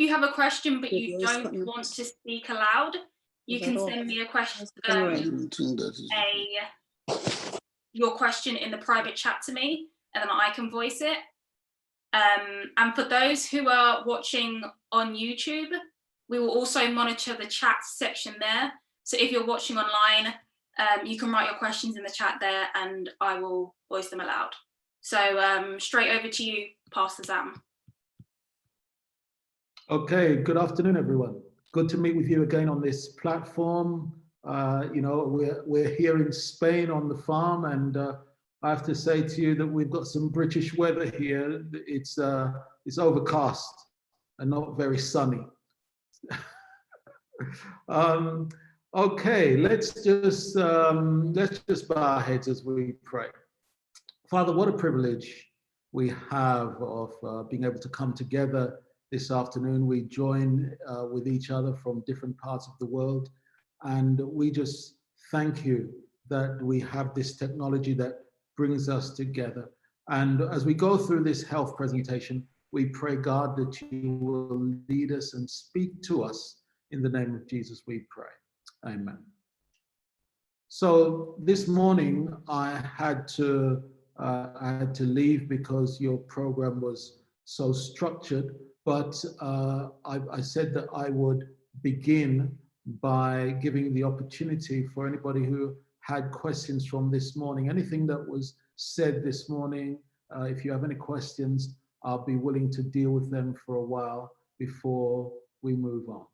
you have a question but you don't want to speak aloud, you can send me a question, your question in the private chat to me, and then I can voice it. And for those who are watching on YouTube, we will also monitor the chat section there. So if you're watching online, you can write your questions in the chat there and I will voice them aloud. So straight over to you, Pastor Sam. Okay, good afternoon, everyone. Good to meet with you again on this platform. You know, we're here in Spain on the farm, and I have to say to you that we've got some British weather here. It's overcast and not very sunny. Okay, let's just bow our heads as we pray. Father, what a privilege we have of being able to come together this afternoon. We join with each other from different parts of the world, and we just thank you that we have this technology that brings us together. And as we go through this health presentation, we pray, God, that you will lead us and speak to us. In the name of Jesus, we pray. Amen. So this morning I had to leave because your program was so structured, but I said that I would begin by giving the opportunity for anybody who had questions from this morning. Anything that was said this morning, if you have any questions, I'll be willing to deal with them for a while before we move on.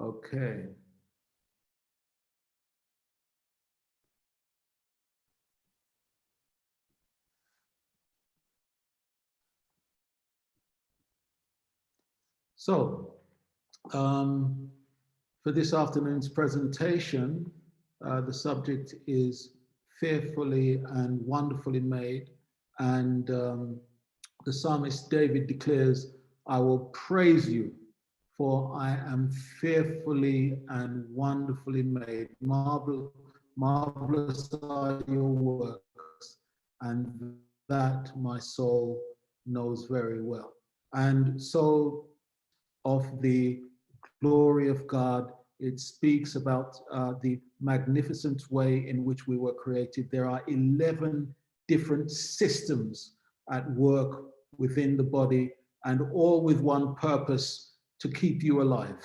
Okay. So, for this afternoon's presentation, the subject is fearfully and wonderfully made. And the psalmist David declares, I will praise you, for I am fearfully and wonderfully made. Marvelous are your works, and that my soul knows very well. And so of the glory of God, it speaks about the magnificent way in which we were created. There are 11 different systems at work within the body, and all with one purpose: to keep you alive.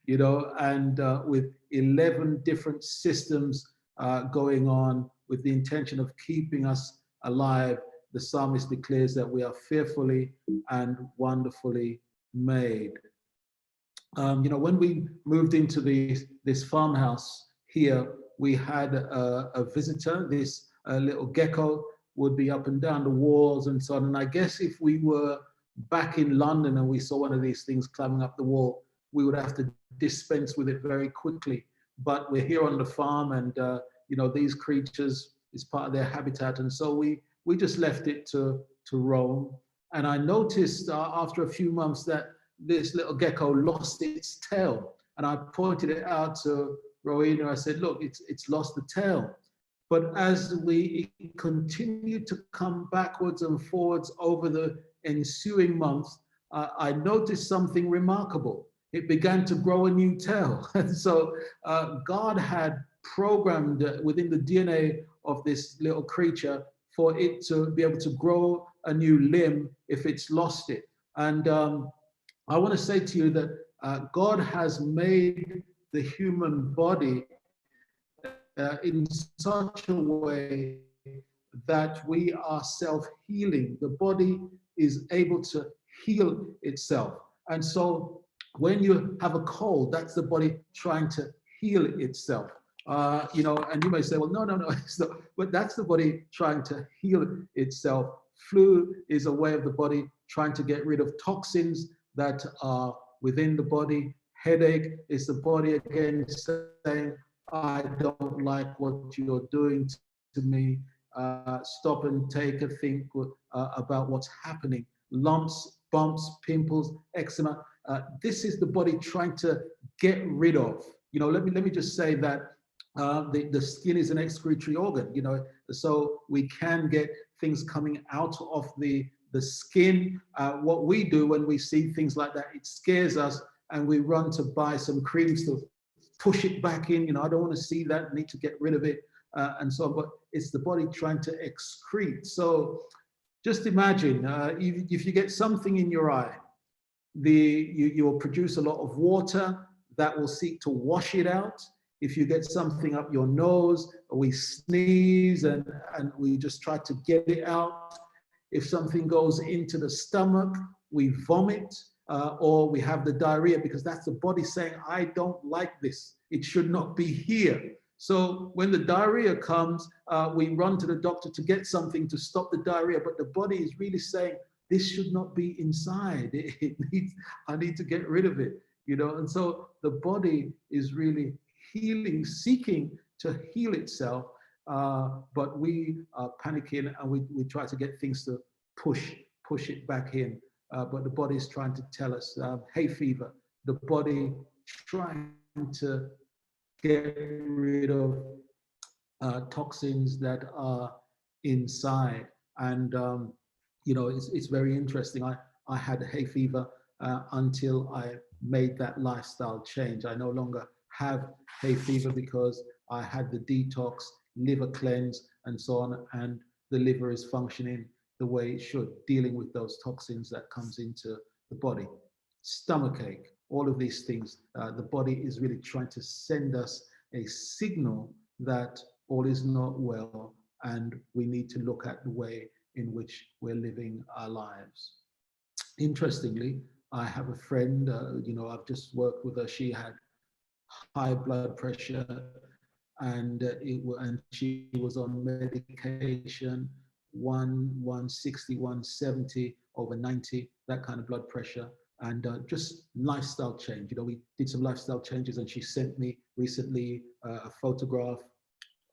You know, and with 11 different systems going on with the intention of keeping us alive, the psalmist declares that we are fearfully and wonderfully made. You know, when we moved into this farmhouse here, we had a visitor. This little gecko would be up and down the walls and so on. And I guess if we were back in London and we saw one of these things climbing up the wall, we would have to dispense with it very quickly. But we're here on the farm, and you know, these creatures is part of their habitat, and so we just left it to roam. And I noticed after a few months that this little gecko lost its tail, and I pointed it out to Rowena. I said, look, it's lost the tail. But as we continued to come backwards and forwards over the ensuing months, I noticed something remarkable. It began to grow a new tail. And so God had programmed within the DNA of this little creature for it to be able to grow a new limb if it's lost it. And I want to say to you that God has made the human body in such a way that we are self-healing. The body is able to heal itself. And so when you have a cold, that's the body trying to heal itself. You know, and you may say, well, no, it's not. But that's the body trying to heal itself. Flu is a way of the body trying to get rid of toxins that are within the body. Headache is the body again saying, I don't like what you're doing to me. Stop and take a think about what's happening. Lumps, bumps, pimples, eczema. This is the body trying to get rid of. You know, let me just say that the skin is an excretory organ. You know, So we can get things coming out of the skin. What we do when we see things like that, it scares us and we run to buy some creams to push it back in. I don't want to see that, need to get rid of it, and so on. But it's the body trying to excrete. So just imagine if you get something in your eye, you'll produce a lot of water that will seek to wash it out. If you get something up your nose, we sneeze and we just try to get it out. If something goes into the stomach, we vomit, or we have the diarrhea, because that's the body saying, I don't like this. It should not be here. So when the diarrhea comes, we run to the doctor to get something to stop the diarrhea, but the body is really saying, this should not be inside. I need to get rid of it, And so the body is really healing, seeking to heal itself, but we are panicking and we try to get things to push it back in. But the body is trying to tell us, hay fever, the body trying to get rid of toxins that are inside. And it's very interesting. I had hay fever until I made that lifestyle change. I no longer have hay fever because I had the detox, liver cleanse, and so on, and the liver is functioning the way it should, dealing with those toxins that comes into the body. Stomachache, all of these things, the body is really trying to send us a signal that all is not well, and we need to look at the way in which we're living our lives. Interestingly, I have a friend, I've just worked with her. She had high blood pressure, and she was on medication, 160, 170 over 90, that kind of blood pressure, and just lifestyle change. We did some lifestyle changes, and she sent me recently a photograph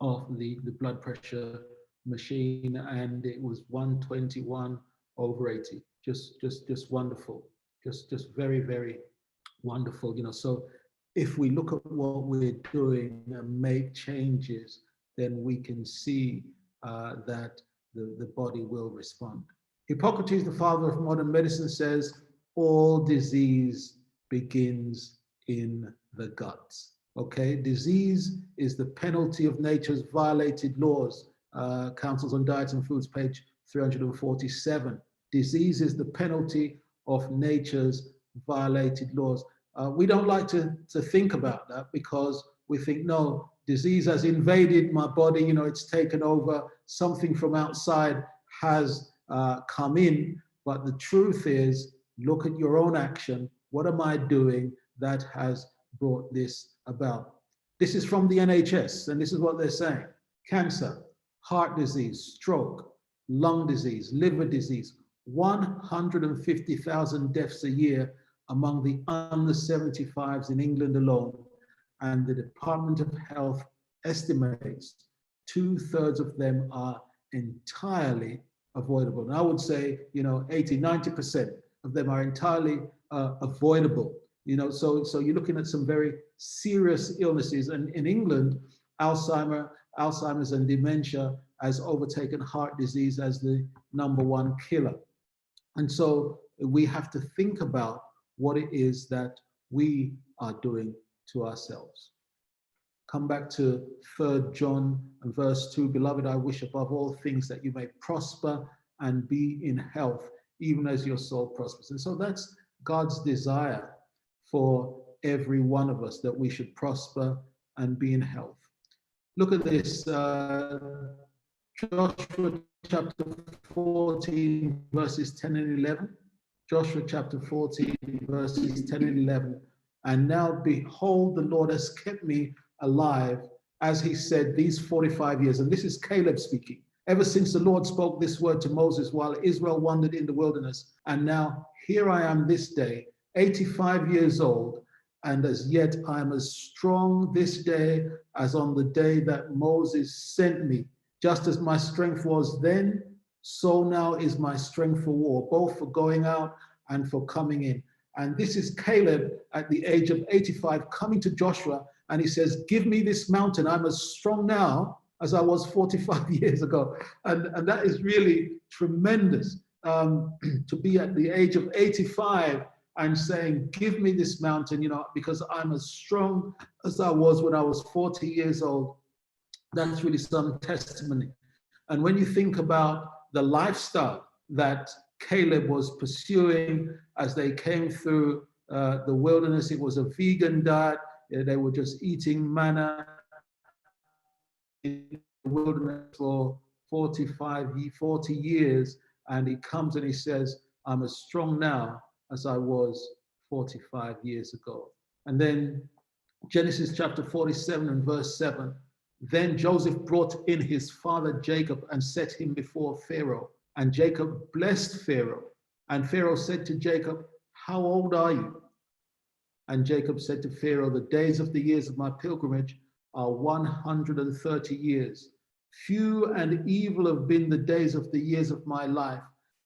of the blood pressure machine, and it was 121 over 80. Just wonderful, just very, very wonderful. So if we look at what we're doing and make changes, then we can see that the body will respond. Hippocrates, the father of modern medicine, says all disease begins in the guts. Okay, disease is the penalty of nature's violated laws. Councils on Diet and Foods, page 347. Disease is the penalty of nature's violated laws. We don't like to think about that, because we think, no, disease has invaded my body, it's taken over, something from outside has come in. But the truth is, look at your own action. What am I doing that has brought this about? This is from the NHS, and this is what they're saying. Cancer, heart disease, stroke, lung disease, liver disease, 150,000 deaths a year among the under 75s in England alone. And the Department of Health estimates 2/3 of them are entirely avoidable. And I would say, 80, 90% of them are entirely avoidable. So you're looking at some very serious illnesses. And in England, Alzheimer's and dementia has overtaken heart disease as the #1 killer. And so we have to think about what it is that we are doing to ourselves. Come back to 3 John and verse 2. Beloved, I wish above all things that you may prosper and be in health, even as your soul prospers. And so that's God's desire for every one of us, that we should prosper and be in health. Look at this, Joshua chapter 14, verses 10 and 11. Joshua chapter 14, verses 10 and 11. And now behold, the Lord has kept me alive, as he said, these 45 years. And this is Caleb speaking. Ever since the Lord spoke this word to Moses while Israel wandered in the wilderness. And now here I am this day, 85 years old, and as yet I am as strong this day as on the day that Moses sent me. Just as my strength was then, so now is my strength for war, both for going out and for coming in. And this is Caleb at the age of 85 coming to Joshua, and he says, give me this mountain. I'm as strong now as I was 45 years ago. And that is really tremendous, to be at the age of 85 and saying, give me this mountain, because I'm as strong as I was when I was 40 years old. That's really some testimony. And when you think about the lifestyle that Caleb was pursuing as they came through the wilderness, it was a vegan diet. They were just eating manna in the wilderness for 40 years. And he comes and he says, I'm as strong now as I was 45 years ago. And then Genesis chapter 47 and verse 7. Then Joseph brought in his father Jacob and set him before Pharaoh. And Jacob blessed Pharaoh. And Pharaoh said to Jacob, how old are you? And Jacob said to Pharaoh, the days of the years of my pilgrimage are 130 years. Few and evil have been the days of the years of my life,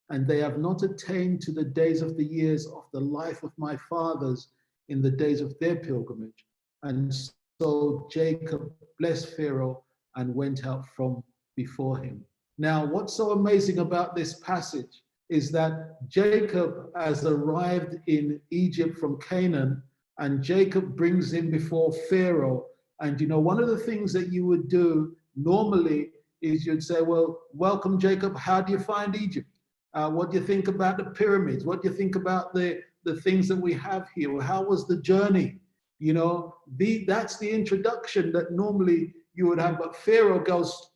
and they have not attained to the days of the years of the life of my fathers in the days of their pilgrimage. And so Jacob blessed Pharaoh and went out from before him. Now, what's so amazing about this passage is that Jacob has arrived in Egypt from Canaan, and Jacob brings him before Pharaoh. And one of the things that you would do normally is you'd say, well, welcome, Jacob. How do you find Egypt? What do you think about the pyramids? What do you think about the things that we have here? How was the journey? That's the introduction that normally you would have. But Pharaoh goes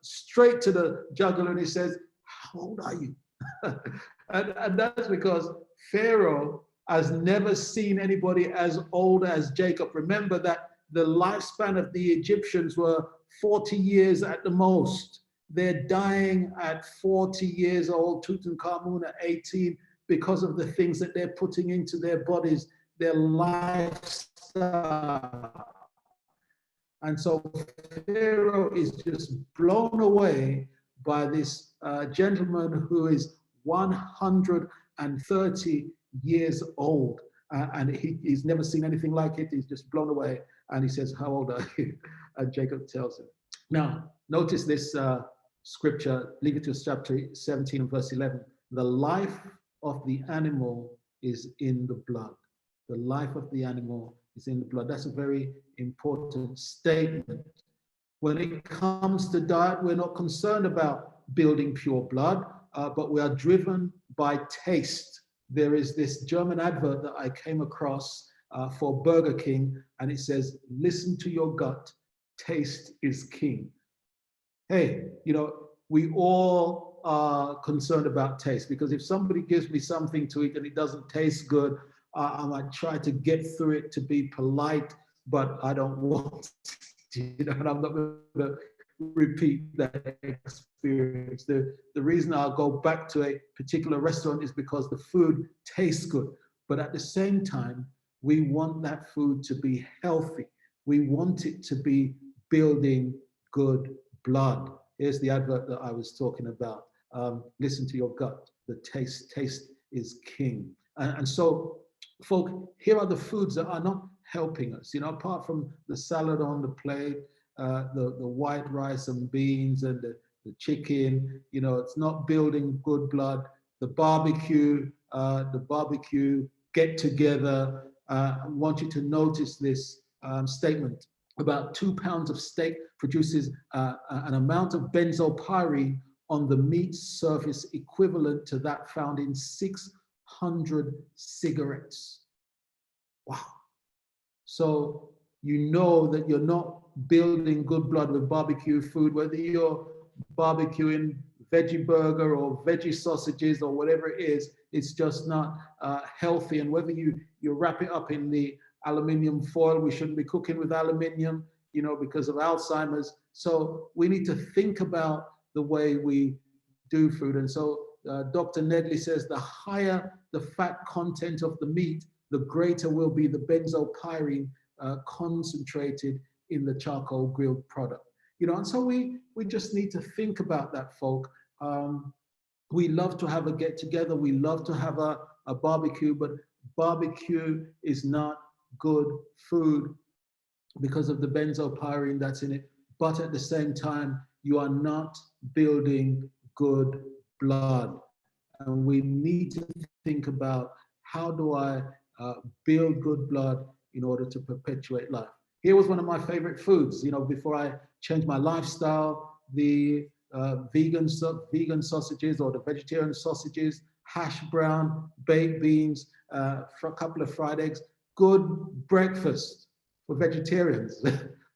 straight to the jugular and he says, how old are you? and that's because Pharaoh has never seen anybody as old as Jacob. Remember that the lifespan of the Egyptians were 40 years at the most. They're dying at 40 years old, Tutankhamun at 18, because of the things that they're putting into their bodies, their lifestyle. And so Pharaoh is just blown away by this gentleman who is 130 years old. And he's never seen anything like it. He's just blown away. And he says, how old are you? And Jacob tells him. Now, notice this scripture, Leviticus chapter 17 and verse 11. The life of the animal is in the blood. The life of the animal is in the blood. That's a very important statement. When it comes to diet, we're not concerned about building pure blood, but we are driven by taste. There is this German advert that I came across for Burger King, and it says, listen to your gut, taste is king. Hey, we all are concerned about taste, because if somebody gives me something to eat and it doesn't taste good, I might try to get through it to be polite, but I don't want to, and I'm not going to repeat that experience. The reason I'll go back to a particular restaurant is because the food tastes good. But at the same time, we want that food to be healthy. We want it to be building good blood. Here's the advert that I was talking about. Listen to your gut. The taste is king. And so, folk, here are the foods that are not helping us. Apart from the salad on the plate, the white rice and beans and the chicken, it's not building good blood. The barbecue get together. I want you to notice this statement. About 2 pounds of steak produces an amount of benzopyrene on the meat surface equivalent to that found in 600 cigarettes. Wow. So you know that you're not building good blood with barbecue food, whether you're barbecuing veggie burger or veggie sausages or whatever it is, it's just not healthy. And whether you wrap it up in the aluminium foil, we shouldn't be cooking with aluminium, because of Alzheimer's. So we need to think about the way we do food. And so Dr. Nedley says the higher the fat content of the meat, the greater will be the benzopyrene concentrated in the charcoal grilled product. And so we just need to think about that, folk. We love to have a get together. We love to have a barbecue, but barbecue is not good food because of the benzopyrene that's in it. but at the same time, you are not building good blood. And we need to think about, how do I build good blood in order to perpetuate life? Here was one of my favorite foods, before I changed my lifestyle, the vegan sausages, or the vegetarian sausages, hash brown, baked beans, for a couple of fried eggs. Good breakfast for vegetarians,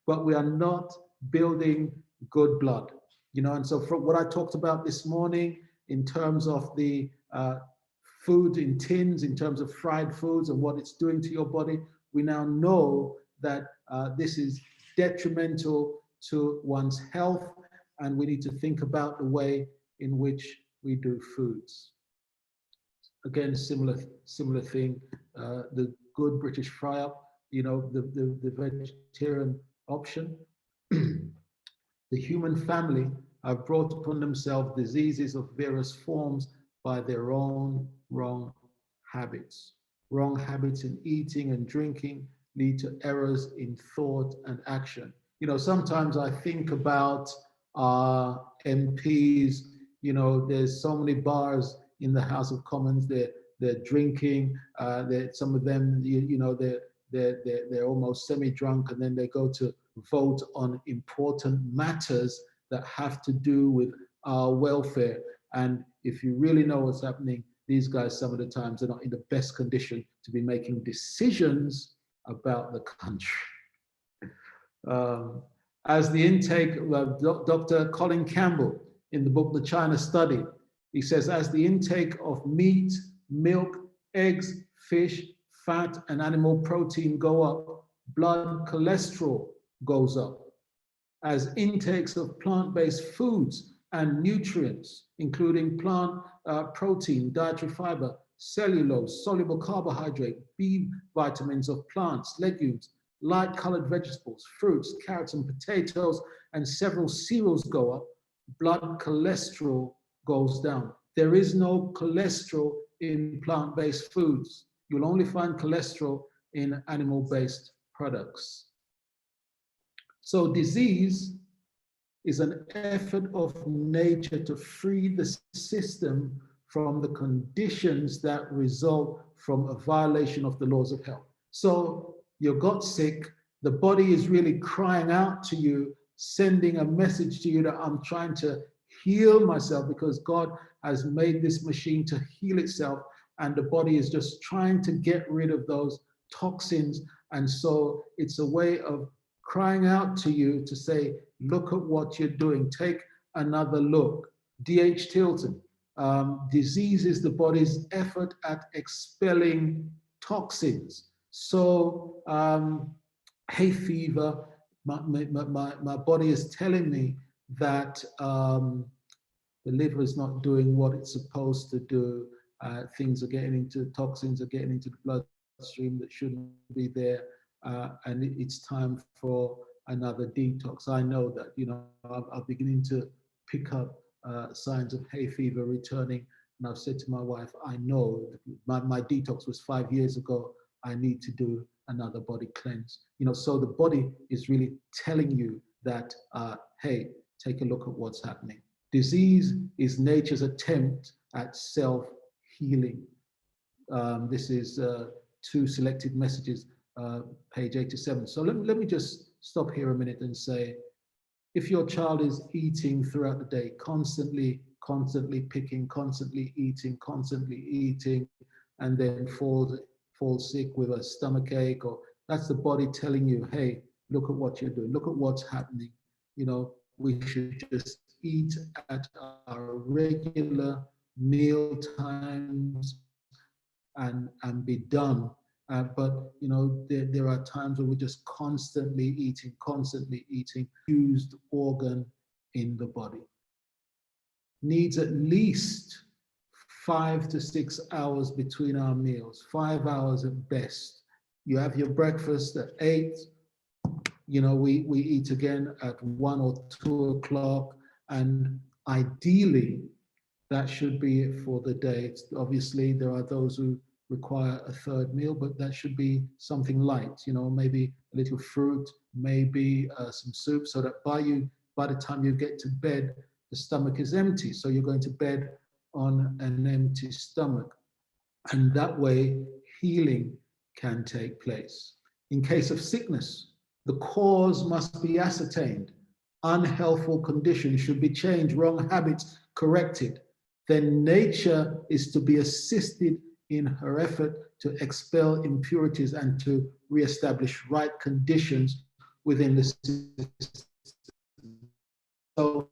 but we are not building good blood. And so from what I talked about this morning, in terms of the food in tins, in terms of fried foods and what it's doing to your body, we now know that this is detrimental to one's health, and we need to think about the way in which we do foods. Again, similar thing, the good British fry up, the vegetarian option. The human family have brought upon themselves diseases of various forms by their own wrong habits. Wrong habits in eating and drinking lead to errors in thought and action. Sometimes I think about our MPs, there's so many bars in the House of Commons, they're drinking, some of them, they're almost semi-drunk, and then they go to vote on important matters that have to do with our welfare. And if you really know what's happening, these guys, some of the times, are not in the best condition to be making decisions about the country. As the intake, Dr. Colin Campbell, in the book, The China Study, he says, as the intake of meat, milk, eggs, fish, fat, and animal protein go up, blood cholesterol goes up. As intakes of plant-based foods and nutrients, including plant protein, dietary fiber, cellulose, soluble carbohydrate, B vitamins of plants, legumes, light-colored vegetables, fruits, carrots, and potatoes, and several cereals go up, blood cholesterol goes down. There is no cholesterol in plant-based foods. You'll only find cholesterol in animal-based products. So disease is an effort of nature to free the system from the conditions that result from a violation of the laws of health. So you got sick, the body is really crying out to you, sending a message to you that I'm trying to heal myself, because God has made this machine to heal itself, and the body is just trying to get rid of those toxins. And so it's a way of crying out to you to say, look at what you're doing, take another look. D.H. Tilton, disease is the body's effort at expelling toxins. So hay fever, my body is telling me that the liver is not doing what it's supposed to do. Things are getting into, toxins are getting into the bloodstream that shouldn't be there. And it's time for another detox. I know that, I'm beginning to pick up signs of hay fever returning. And I've said to my wife, I know my detox was 5 years ago. I need to do another body cleanse. So the body is really telling you that, hey, take a look at what's happening. Disease is nature's attempt at self-healing. This is 2 selected messages, page 87. So let me just stop here a minute and say, if your child is eating throughout the day, constantly picking, constantly eating, and then falls sick with a stomach ache, or that's the body telling you, hey, look at what you're doing, look at what's happening. We should just eat at our regular meal times and be done. But there are times when we're just constantly eating, used organ in the body. Needs at least 5 to 6 hours between our meals, 5 hours at best. You have your breakfast at 8, we eat again at 1 or 2 o'clock, and ideally that should be it for the day. Obviously, there are those who require a third meal, but that should be something light, maybe a little fruit, maybe some soup, so that by the time you get to bed, the stomach is empty. So you're going to bed on an empty stomach. And that way, healing can take place. In case of sickness, the cause must be ascertained. Unhealthful conditions should be changed, wrong habits corrected. Then nature is to be assisted in her effort to expel impurities and to reestablish right conditions within the system. So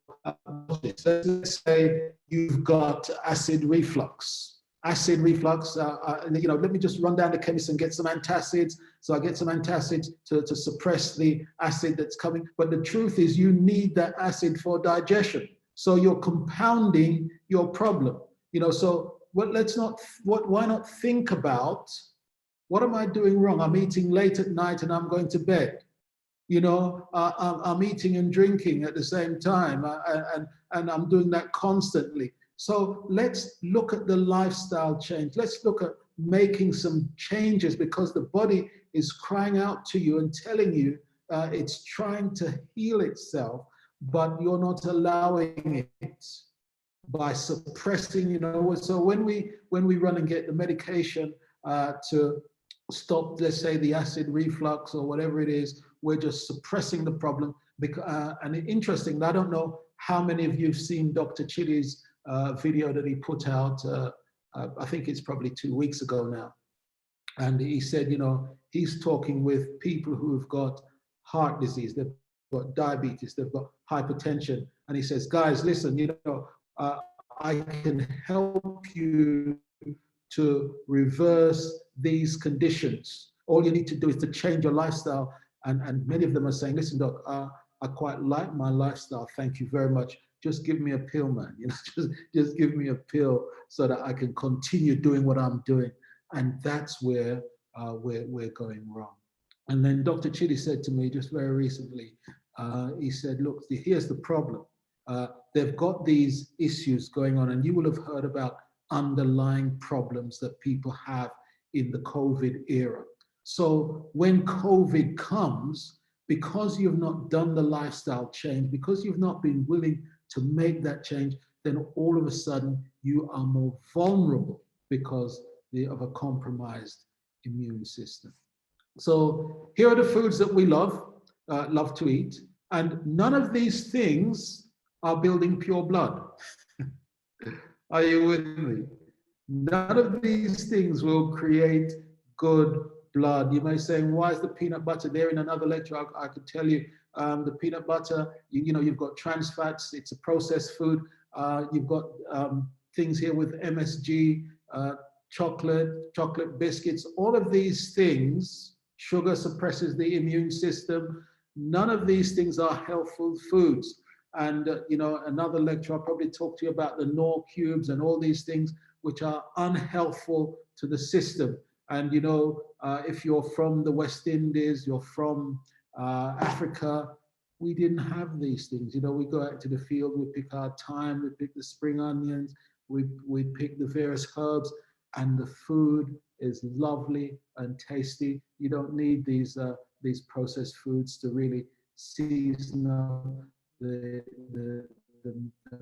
let's say you've got acid reflux. Acid reflux, let me just run down the chemist and get some antacids. So I get some antacids to suppress the acid that's coming. But the truth is you need that acid for digestion. So you're compounding your problem. So why not think about, what am I doing wrong? I'm eating late at night and I'm going to bed. I'm eating and drinking at the same time, and I'm doing that constantly. So let's look at the lifestyle change. Let's look at making some changes, because the body is crying out to you and telling you it's trying to heal itself, but you're not allowing it by suppressing. So when we run and get the medication to stop, let's say, the acid reflux or whatever it is, we're just suppressing the problem. And interesting, I don't know how many of you have seen Dr. Chili's video that he put out, I think it's probably 2 weeks ago now. And he said, he's talking with people who've got heart disease, they've got diabetes, they've got hypertension. And he says, guys, listen, I can help you to reverse these conditions. All you need to do is to change your lifestyle. And many of them are saying, listen, doc, I quite like my lifestyle. Thank you very much. Just give me a pill, man. Just give me a pill so that I can continue doing what I'm doing. And that's where we're going wrong. And then Dr. Chidi said to me just very recently, he said, look, here's the problem. They've got these issues going on, and you will have heard about underlying problems that people have in the COVID era. So when COVID comes, because you've not done the lifestyle change, because you've not been willing to make that change, then all of a sudden you are more vulnerable because of a compromised immune system. So here are the foods that we love to eat, and none of these things are building pure blood. Are you with me? None of these things will create good blood. You may say, why is the peanut butter there? In another lecture, I could tell you the peanut butter, you've got trans fats, it's a processed food. You've got things here with MSG, chocolate biscuits, all of these things. Sugar suppresses the immune system. None of these things are healthful foods. And, another lecture, I'll probably talk to you about the Knorr cubes and all these things which are unhealthful to the system. And, if you're from the West Indies, you're from Africa, we didn't have these things. We go out to the field, we pick our thyme, we pick the spring onions, we pick the various herbs, and the food is lovely and tasty. You don't need these processed foods to really season up the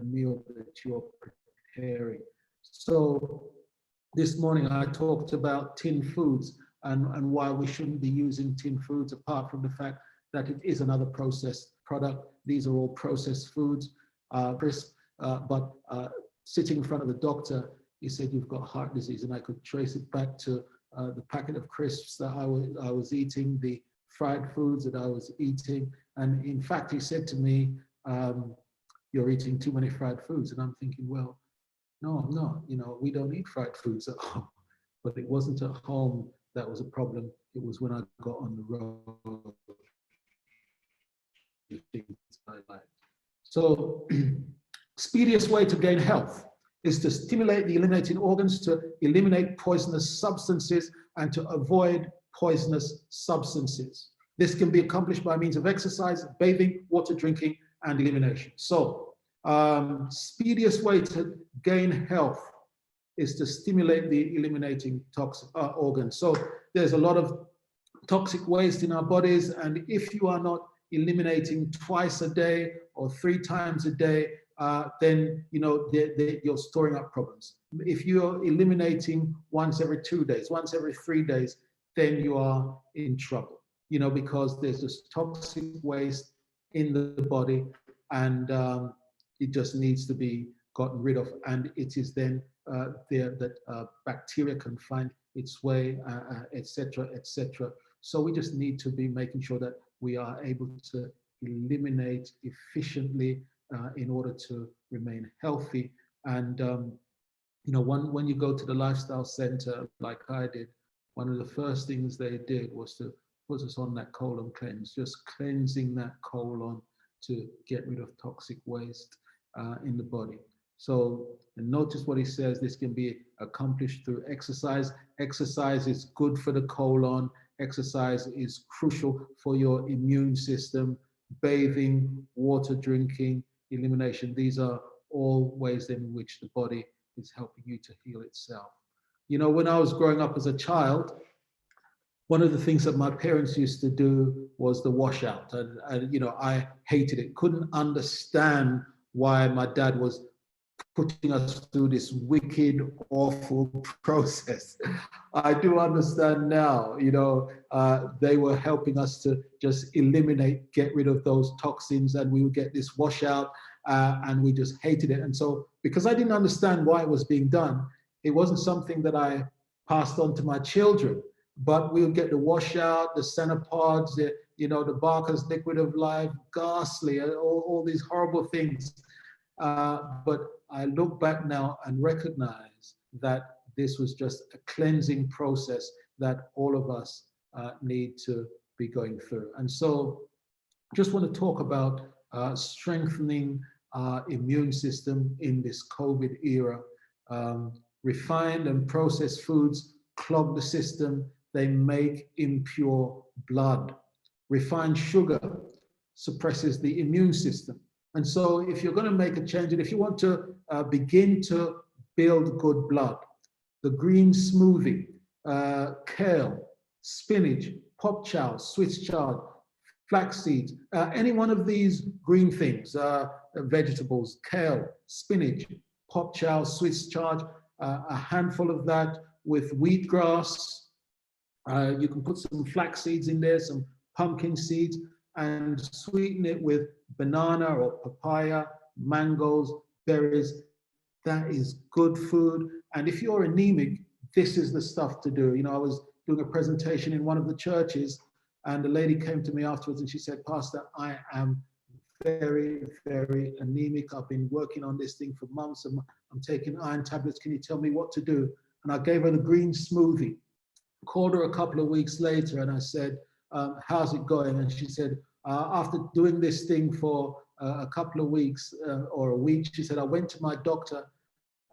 meal that you're preparing. So this morning I talked about tin foods and why we shouldn't be using tin foods, apart from the fact that it is another processed product. These are all processed foods, but sitting in front of the doctor, he said, you've got heart disease, and I could trace it back to the packet of crisps that I was eating, the fried foods that I was eating. And in fact, he said to me, you're eating too many fried foods. And I'm thinking, well, no, I'm not. We don't eat fried foods at home. But it wasn't at home that was a problem. It was when I got on the road. So, speediest way to gain health is to stimulate the eliminating organs, to eliminate poisonous substances, and to avoid poisonous substances. This can be accomplished by means of exercise, bathing, water drinking, and elimination. So, speediest way to gain health is to stimulate the eliminating toxic organs. So there's a lot of toxic waste in our bodies. And if you are not eliminating twice a day or 3 times a day, then you're storing up problems. If you're eliminating once every 2 days, once every 3 days, then you are in trouble, because there's this toxic waste in the body, and it just needs to be gotten rid of. And it is then there that bacteria can find its way, etc., etc. So we just need to be making sure that we are able to eliminate efficiently in order to remain healthy. And when you go to the lifestyle center, like I did, one of the first things they did was to put us on that colon cleanse, just cleansing that colon to get rid of toxic waste in the body. So, and notice what he says, this can be accomplished through exercise. Exercise is good for the colon. Exercise is crucial for your immune system. Bathing, water drinking, elimination, these are all ways in which the body is helping you to heal itself. When I was growing up as a child, one of the things that my parents used to do was the washout. And I hated it, couldn't understand why my dad was putting us through this wicked, awful process. I do understand now, they were helping us to just eliminate, get rid of those toxins, and we would get this washout, and we just hated it. And so, because I didn't understand why it was being done, it wasn't something that I passed on to my children, but we would get the washout, the Cenopods, the Barker's liquid of life, ghastly, all these horrible things. But I look back now and recognize that this was just a cleansing process that all of us need to be going through. And so just want to talk about strengthening our immune system in this COVID era. Refined and processed foods clog the system. They make impure blood. Refined sugar suppresses the immune system. And so if you're going to make a change, and if you want to begin to build good blood, the green smoothie, kale, spinach, pop chow, Swiss chard, flax seeds, any one of these green things, vegetables, kale, spinach, pop chow, Swiss chard, a handful of that with wheatgrass. You can put some flax seeds in there, some pumpkin seeds, and sweeten it with banana or papaya, mangoes, berries. That is good food. And if you're anemic, this is the stuff to do. I was doing a presentation in one of the churches, and the lady came to me afterwards and she said, "Pastor, I am very, very anemic. I've been working on this thing for months, and I'm taking iron tablets. Can you tell me what to do?" And I gave her the green smoothie. Called her a couple of weeks later and I said, "How's it going?" And she said, after doing this thing for a couple of weeks or a week, she said, "I went to my doctor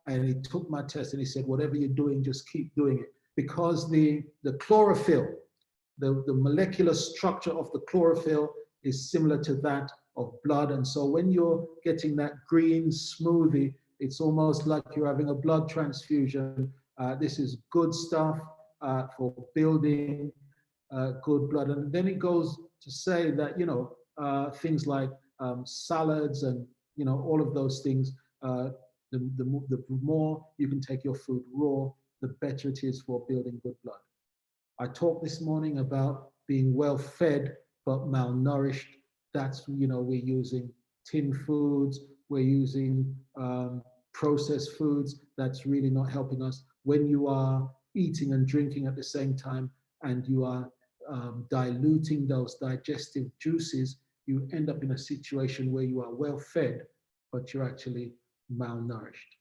and he took my test and he said, whatever you're doing, just keep doing it." Because the chlorophyll, the molecular structure of the chlorophyll is similar to that of blood. And so when you're getting that green smoothie, it's almost like you're having a blood transfusion. This is good stuff for building good blood. And then it goes to say that, things like salads and, all of those things, the more you can take your food raw, the better it is for building good blood. I talked this morning about being well fed but malnourished. That's, we're using tin foods, we're using processed foods. That's really not helping us. When you are eating and drinking at the same time and you are diluting those digestive juices, you end up in a situation where you are well fed, but you're actually malnourished.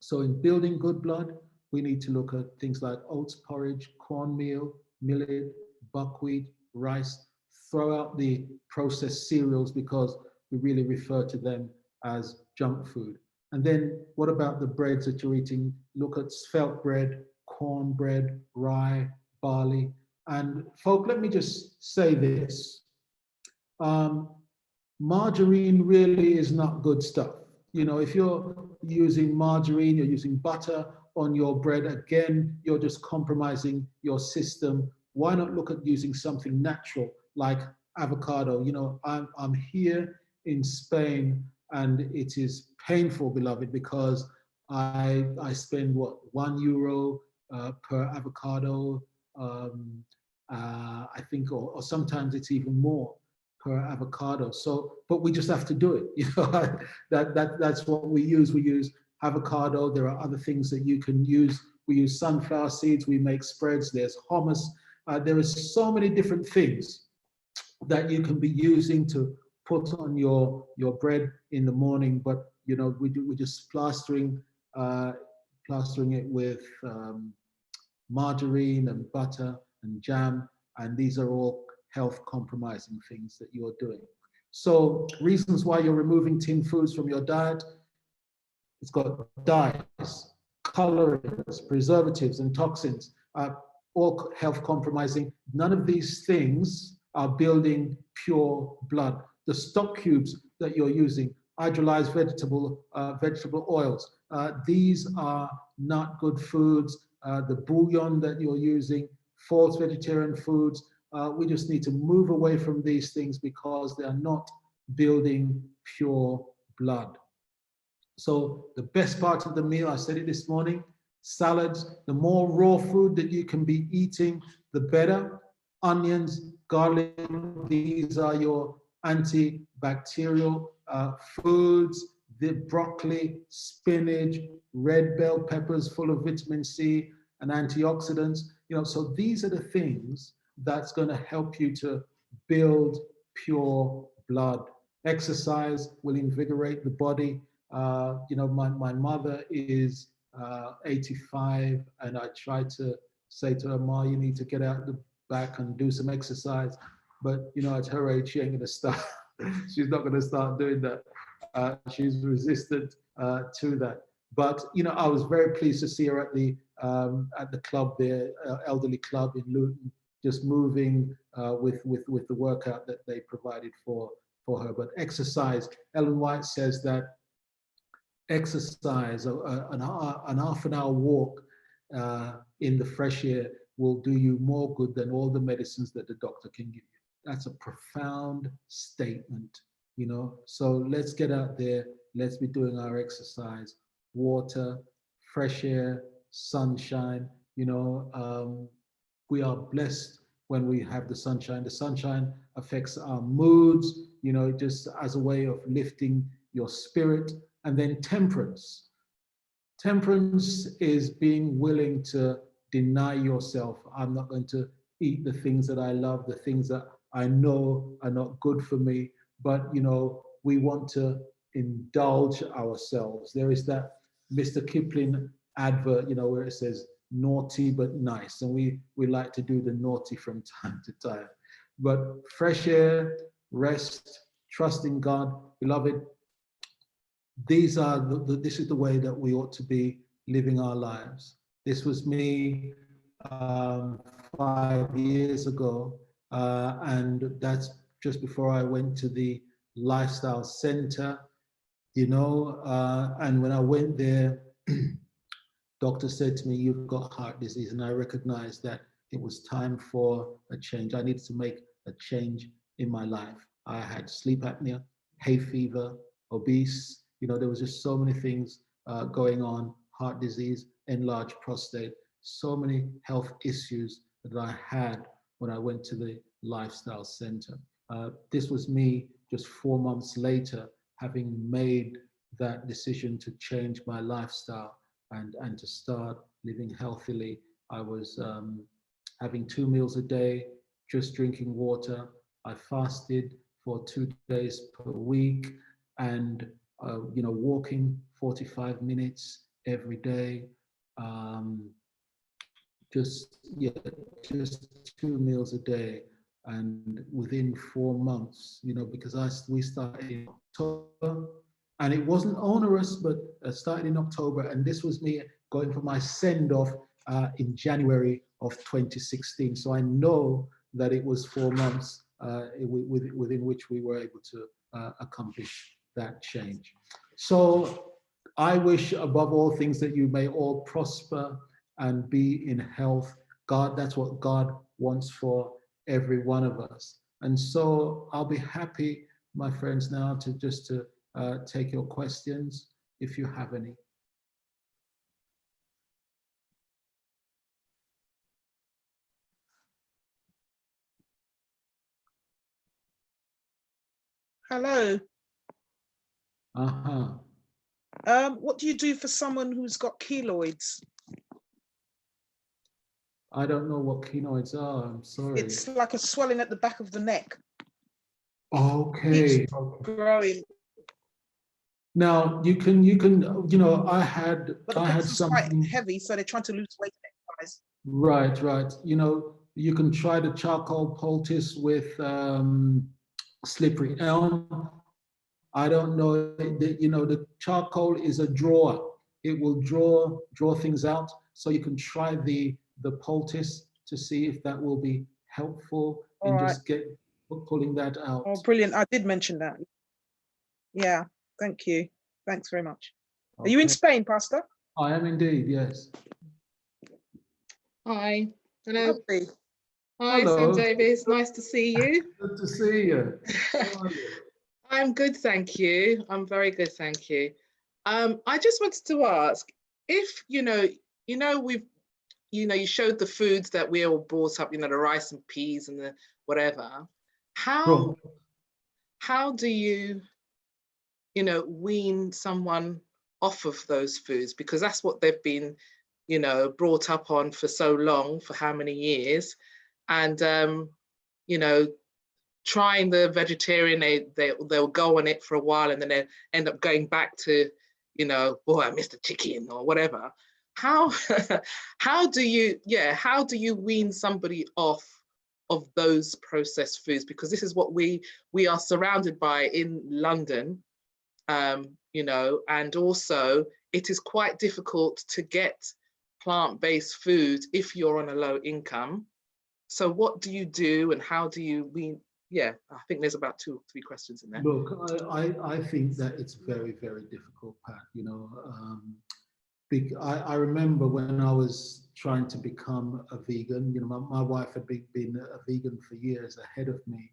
So in building good blood, we need to look at things like oats porridge, cornmeal, millet, buckwheat, rice. Throw out the processed cereals because we really refer to them as junk food. And then what about the breads that you're eating? Look at spelt bread, cornbread, rye, barley. And folk, let me just say this. Margarine really is not good stuff. If you're using margarine, you're using butter on your bread, again, you're just compromising your system why not look at using something natural like avocado? You know, I'm here in Spain, and it is painful, beloved, because I spend what, €1 per avocado. I think, or sometimes it's even more per avocado. So, but we just have to do it. You know, that's what we use. We use avocado. There are other things that you can use. We use sunflower seeds. We make spreads. There's hummus. There is so many different things that you can be using to put on your bread in the morning. But you know, we're just plastering it with margarine and butter and jam, and these are all health compromising things that you're doing. So reasons why you're removing tinned foods from your diet: it's got dyes, colorants, preservatives, and toxins, all health compromising. None of these things are building pure blood. The stock cubes that you're using, hydrolyzed vegetable oils, these are not good foods. The bouillon that you're using, false vegetarian foods, we just need to move away from these things because they are not building pure blood. So the best part of the meal, I said it this morning, salads. The more raw food that you can be eating, the better. Onions, garlic, these are your antibacterial foods. The broccoli, spinach, red bell peppers full of vitamin C and antioxidants. You know, so these are the things that's going to help you to build pure blood. Exercise will invigorate the body. You know, my mother is 85, and I try to say to her, Ma, you need to get out the back and do some exercise. But, you know, at her age, she ain't going to start. She's not going to start doing that. She's resistant to that. But, you know, I was very pleased to see her at the club there, elderly club in Luton, just moving with the workout that they provided for her. But exercise, Ellen White says that exercise, an half an hour walk in the fresh air will do you more good than all the medicines that the doctor can give you. That's a profound statement, you know. So let's get out there, let's be doing our exercise. Water, fresh air, sunshine, you know. We are blessed when we have the sunshine. The sunshine affects our moods, you know, just as a way of lifting your spirit. And then temperance. Temperance is being willing to deny yourself. I'm not going to eat the things that I love, the things that I know are not good for me. But, you know, we want to indulge ourselves. There is that Mr. Kipling advert, you know, where it says naughty but nice. And we like to do the naughty from time to time. But fresh air, rest, trust in God, beloved. These are this is the way that we ought to be living our lives. This was me 5 years ago, and that's just before I went to the lifestyle center, you know. And when I went there, doctor said to me, "You've got heart disease," and I recognized that it was time for a change. I needed to make a change in my life. I had sleep apnea, hay fever, obese. You know, there was just so many things going on, heart disease, enlarged prostate, so many health issues that I had when I went to the lifestyle center. This was me just 4 months later, having made that decision to change my lifestyle and to start living healthily. I was having 2 meals a day, just drinking water. I fasted for 2 days per week, and you know, walking 45 minutes every day. Just 2 meals a day, and within 4 months, you know, because we started in October, and it wasn't onerous, but started in October, and this was me going for my send-off in January of 2016. So I know that it was 4 months within which we were able to accomplish that change. So I wish above all things that you may all prosper and be in health that's what God wants for every one of us. And so I'll be happy, my friends, now to just to take your questions if you have any. Hello. Uh-huh. What do you do for someone who's got keloids? I don't know what keloids are. I'm sorry. It's like a swelling at the back of the neck. Okay. Keeps growing. Now you can, I had But the person's quite heavy, so they're trying to lose weight and exercise. Right. You can try the charcoal poultice with slippery elm. I don't know, the charcoal is a drawer. It will draw things out. So you can try the poultice to see if that will be helpful in just pulling that out. Oh, brilliant. I did mention that. Yeah, thank you. Thanks very much. Okay. Are you in Spain, Pastor? I am indeed, yes. Hi. Hello. Lovely. Hi, hello. Sam Davis. Nice to see you. Good to see you. How are you? I'm good, thank you. I'm very good, thank you. I just wanted to ask if, you showed the foods that we all brought up, the rice and peas and the whatever. How do you, wean someone off of those foods? Because that's what they've been, brought up on for so long, for how many years? And, trying the vegetarian, they'll go on it for a while and then they end up going back to, oh, I missed the chicken or whatever. How do you wean somebody off of those processed foods? Because this is what we are surrounded by in London, and also it is quite difficult to get plant-based food if you're on a low income. So what do you do and how do you wean? Yeah, I think there's about 2 or 3 questions in there. Look, I think that it's very, very difficult, Pat. I remember when I was trying to become a vegan, my wife had been a vegan for years ahead of me.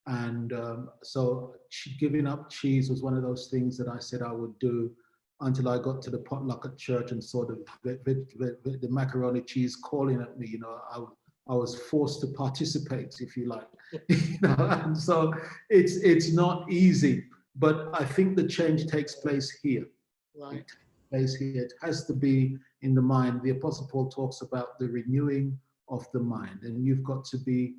And so giving up cheese was one of those things that I said I would do until I got to the potluck at church and saw the macaroni cheese calling at me. I was forced to participate, if you like. And so it's not easy, but I think the change takes place here. Right. It takes place here. It has to be in the mind. The Apostle Paul talks about the renewing of the mind, and you've got to be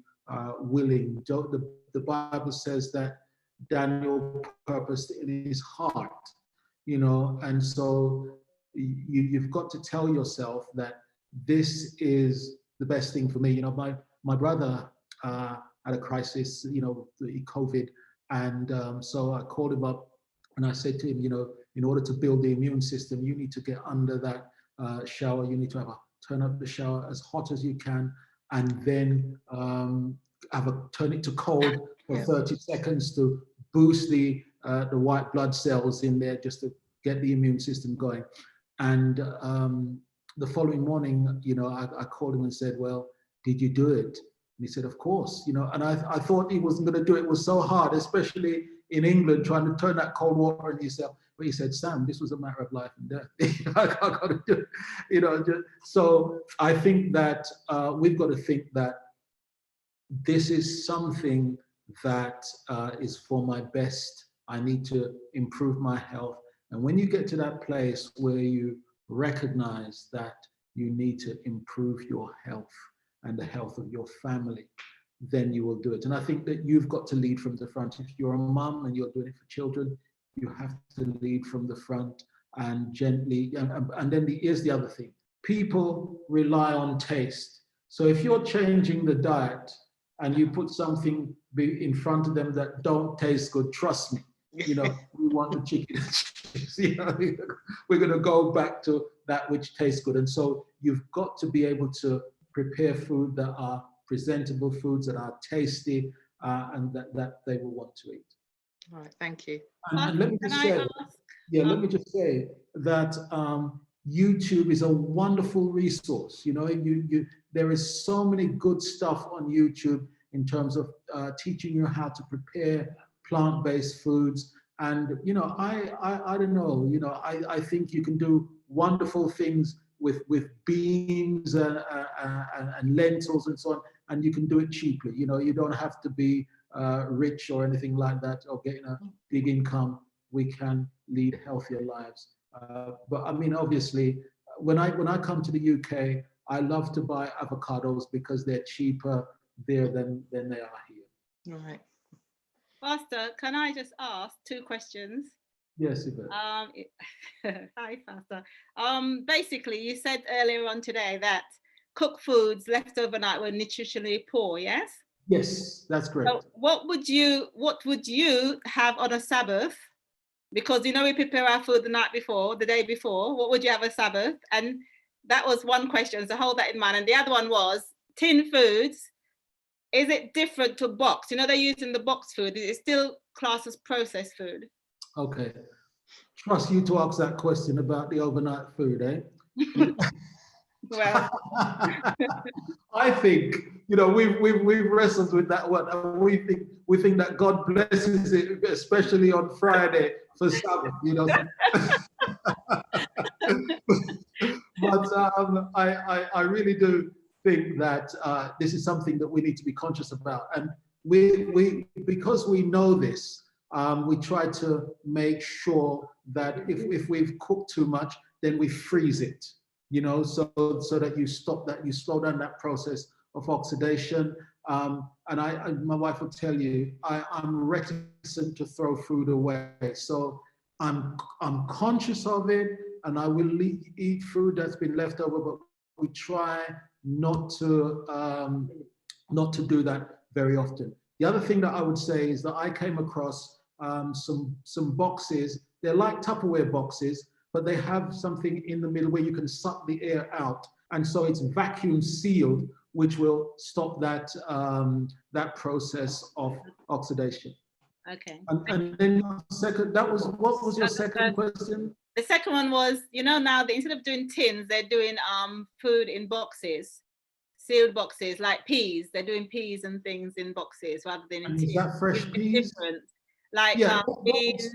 willing. The Bible says that Daniel purposed in his heart, and so you've got to tell yourself that this is the best thing for me. My brother had a crisis, COVID, and so I called him up and I said to him, in order to build the immune system, you need to get under that shower. You need to turn up the shower as hot as you can, and then turn it to cold for 30 seconds to boost the white blood cells in there, just to get the immune system going. And the following morning, I called him and said, well, did you do it? And he said, of course, and I thought he wasn't going to do it. It was so hard, especially in England, trying to turn that cold water on yourself. But he said, Sam, this was a matter of life and death. I got to do it. So I think that we've got to think that this is something that is for my best. I need to improve my health. And when you get to that place where you recognize that you need to improve your health and the health of your family, then you will do it. And I think that you've got to lead from the front. If you're a mum and you're doing it for children, you have to lead from the front and gently. And then here's the other thing. People rely on taste. So if you're changing the diet and you put something in front of them that don't taste good, trust me, we want the chicken and cheese. We're going to go back to that which tastes good. And so you've got to be able to prepare food that are presentable, foods that are tasty, and that they will want to eat. All right, thank you. And let me just say, let me just say that YouTube is a wonderful resource. You know, there is so many good stuff on YouTube in terms of teaching you how to prepare plant-based foods. And, you know, I don't know, you know, I think you can do wonderful things with beans and lentils and so on, and you can do it cheaply. You know, you don't have to be rich or anything like that, or getting a big income. We can lead healthier lives. But I mean, obviously, when I come to the UK, I love to buy avocados because they're cheaper there than they are here. Right. Pastor, can I just ask 2 questions? Yes, Yvette. Hi, Pastor. Basically, you said earlier on today that cooked foods left overnight were nutritionally poor, yes? Yes, that's great. So what would you have on a Sabbath? Because, you know, we prepare our food the night before, the day before. What would you have a Sabbath? And that was one question, so hold that in mind. And the other one was tin foods. Is it different to box? You know, they're using the box food. Is it still classed as processed food? Okay. Trust you to ask that question about the overnight food, eh? Well, I think, you know, we've wrestled with that one, and we think that God blesses it, especially on Friday for Sabbath, you know. But I really do think that this is something that we need to be conscious about, and we because we know this, we try to make sure that if we've cooked too much, then we freeze it, you know, so that you slow down that process of oxidation. And my wife will tell you, I'm reticent to throw food away, so I'm conscious of it, and I will eat food that's been left over, but we try not to do that very often. The other thing that I would say is that I came across some boxes. They're like Tupperware boxes, but they have something in the middle where you can suck the air out, and so it's vacuum sealed, which will stop that that process of oxidation. okay. And then what was your second question? The second one was, you know, now instead of doing tins, they're doing food in boxes, sealed boxes, like peas. They're doing peas and things in boxes rather than in And tins. is that fresh peas? Different. Like Yeah, beans.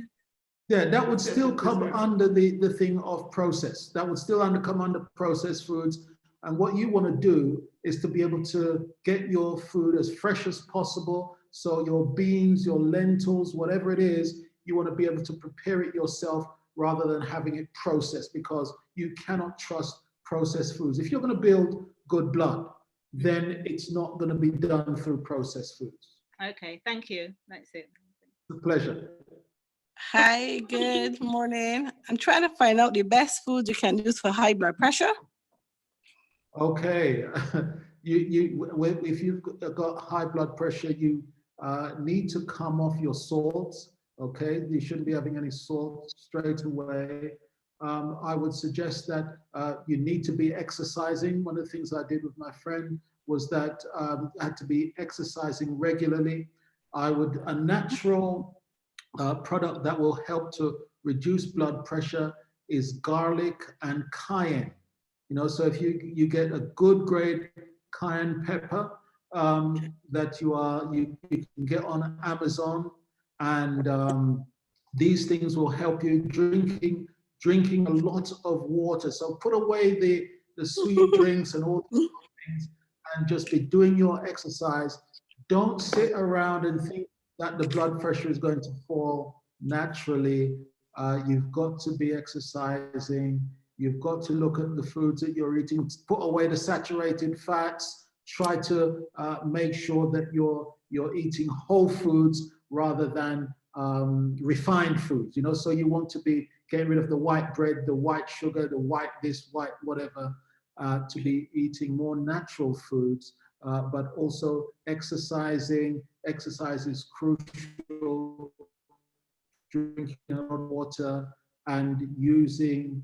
yeah, that would still come under the thing of process. That would still come under processed foods. And what you want to do is to be able to get your food as fresh as possible. So your beans, your lentils, whatever it is, you want to be able to prepare it yourself rather than having it processed, because you cannot trust processed foods. If you're going to build good blood, then it's not going to be done through processed foods. Okay, thank you. That's it. It's a pleasure. Hi, good morning. I'm trying to find out the best food you can use for high blood pressure. Okay, if you've got high blood pressure, you need to come off your salts. Okay, you shouldn't be having any salt straight away. I would suggest that you need to be exercising. One of the things I did with my friend was that I had to be exercising regularly. A natural product that will help to reduce blood pressure is garlic and cayenne. You know, so if you get a good grade cayenne pepper that you can get on Amazon, and these things will help you. Drinking a lot of water. So put away the sweet drinks and all these things, and just be doing your exercise. Don't sit around and think that the blood pressure is going to fall naturally. You've got to be exercising. You've got to look at the foods that you're eating, put away the saturated fats, try to make sure that you're eating whole foods rather than refined foods, you know, so you want to be getting rid of the white bread, the white sugar, the white this, white whatever, to be eating more natural foods, but also exercising. Exercise is crucial, drinking a lot of water, and using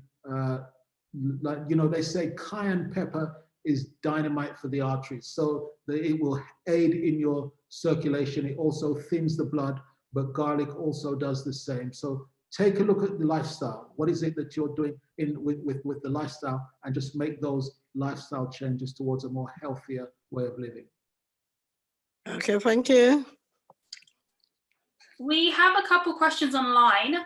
like, you know, they say cayenne pepper is dynamite for the arteries, so it will aid in your circulation. It also thins the blood, but garlic also does the same. So take a look at the lifestyle. What is it that you're doing with the lifestyle, and just make those lifestyle changes towards a more healthier way of living. Okay, thank you. We have a couple questions online.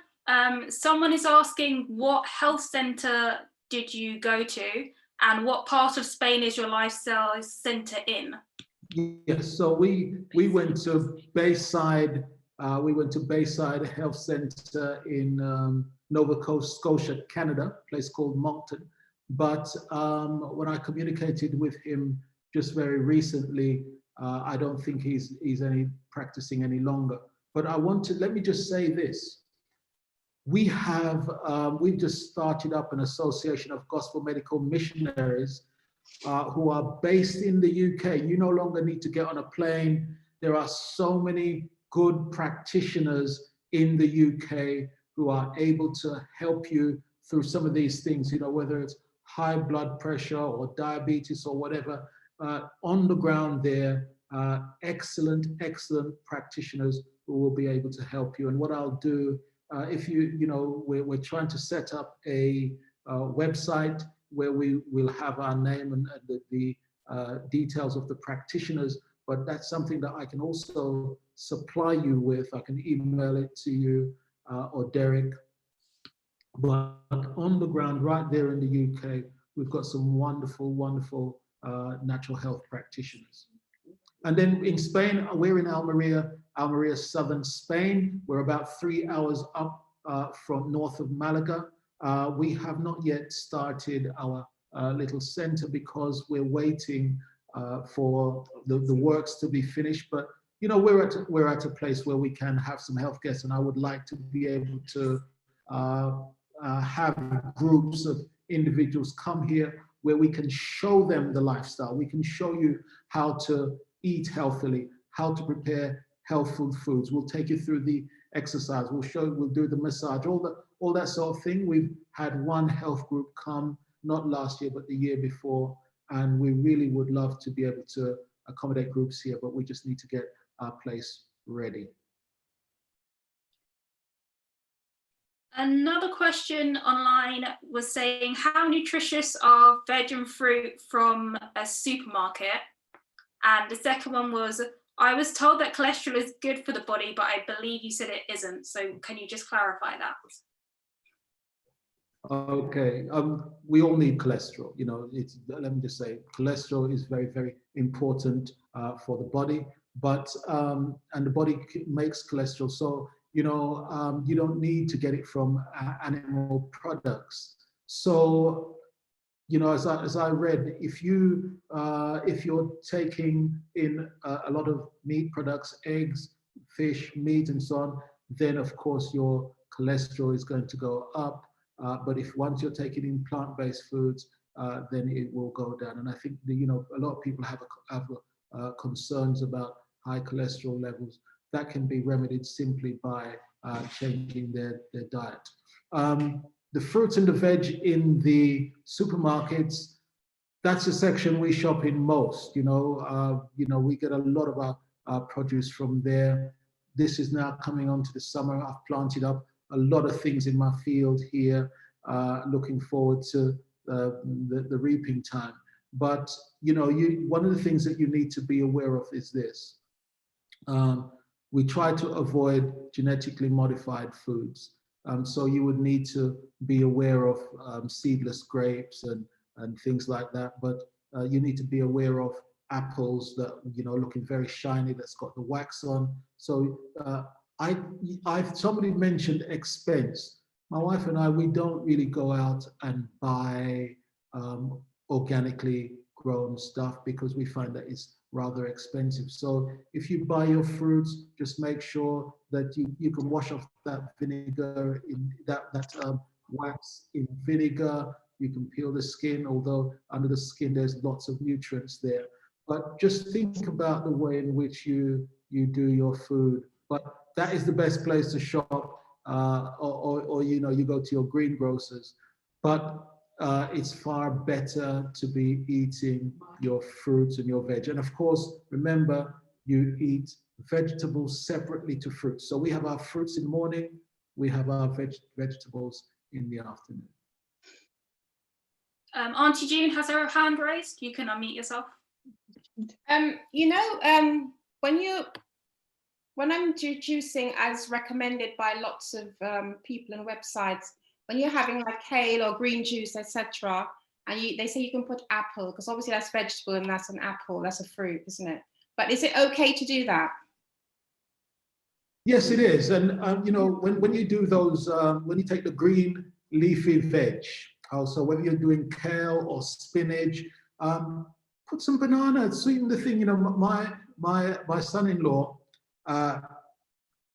Someone is asking, what health centre did you go to, and what part of Spain is your lifestyle centre in? Yes, so we went to Bayside. We went to Bayside Health Centre in Nova Scotia, Canada, a place called Moncton. But when I communicated with him just very recently, I don't think he's practicing any longer. But let me just say this. We've just started up an association of gospel medical missionaries who are based in the UK. You no longer need to get on a plane. There are so many good practitioners in the UK who are able to help you through some of these things, whether it's high blood pressure or diabetes or whatever. On the ground there, excellent practitioners who will be able to help you. And what I'll do, if we're trying to set up a website where we will have our name and the details of the practitioners, but that's something that I can also supply you with. I can email it to you or Derek. But on the ground, right there in the UK, we've got some wonderful natural health practitioners. And then in Spain, we're in Almeria, southern Spain. We're about 3 hours up from north of Malaga. We have not yet started our little center because we're waiting for the works to be finished. But we're at a place where we can have some health guests, and I would like to be able to have groups of individuals come here where we can show them the lifestyle. We can show you how to eat healthily, how to prepare healthful foods. We'll take you through the exercise. We'll do the massage, all that sort of thing. We've had one health group come, not last year, but the year before. And we really would love to be able to accommodate groups here, but we just need to get our place ready. Another question online was saying, how nutritious are veg and fruit from a supermarket? And the second one was, I was told that cholesterol is good for the body, but I believe you said it isn't. So can you just clarify that? Okay, we all need cholesterol. Let me just say, cholesterol is very important for the body, but and the body makes cholesterol. So you don't need to get it from animal products. So as I read, if you're taking in a lot of meat products, eggs, fish, meat, and so on, then of course your cholesterol is going to go up. But if once you're taking in plant-based foods, then it will go down. And I think a lot of people have concerns about high cholesterol levels. That can be remedied simply by changing their diet. The fruits and the veg in the supermarkets, that's the section we shop in most. We get a lot of our produce from there. This is now coming on to the summer. I've planted up a lot of things in my field here, looking forward to the reaping time. But one of the things that you need to be aware of is this. We try to avoid genetically modified foods. So you would need to be aware of seedless grapes and things like that. But you need to be aware of apples that, looking very shiny, that's got the wax on. So somebody mentioned expense. My wife and I, we don't really go out and buy organically grown stuff because we find that it's rather expensive. So if you buy your fruits, just make sure that you can wash off that vinegar, in that wax in vinegar. You can peel the skin, although under the skin there's lots of nutrients there. But just think about the way in which you do your food. But that is the best place to shop, or you go to your greengrocers. But it's far better to be eating your fruits and your veg. And of course, remember, you eat vegetables separately to fruits. So we have our fruits in the morning, we have our vegetables in the afternoon. Auntie June has her hand raised. You can unmute yourself. You know, when I'm juicing as recommended by lots of people and websites, when you're having like kale or green juice, etc., and they say you can put apple, because obviously that's vegetable and that's an apple, that's a fruit, isn't it? But is it okay to do that? Yes, it is. And, you know, when you do those, when you take the green leafy veg, also whether you're doing kale or spinach, put some banana, sweeten the thing. You know, my son-in-law,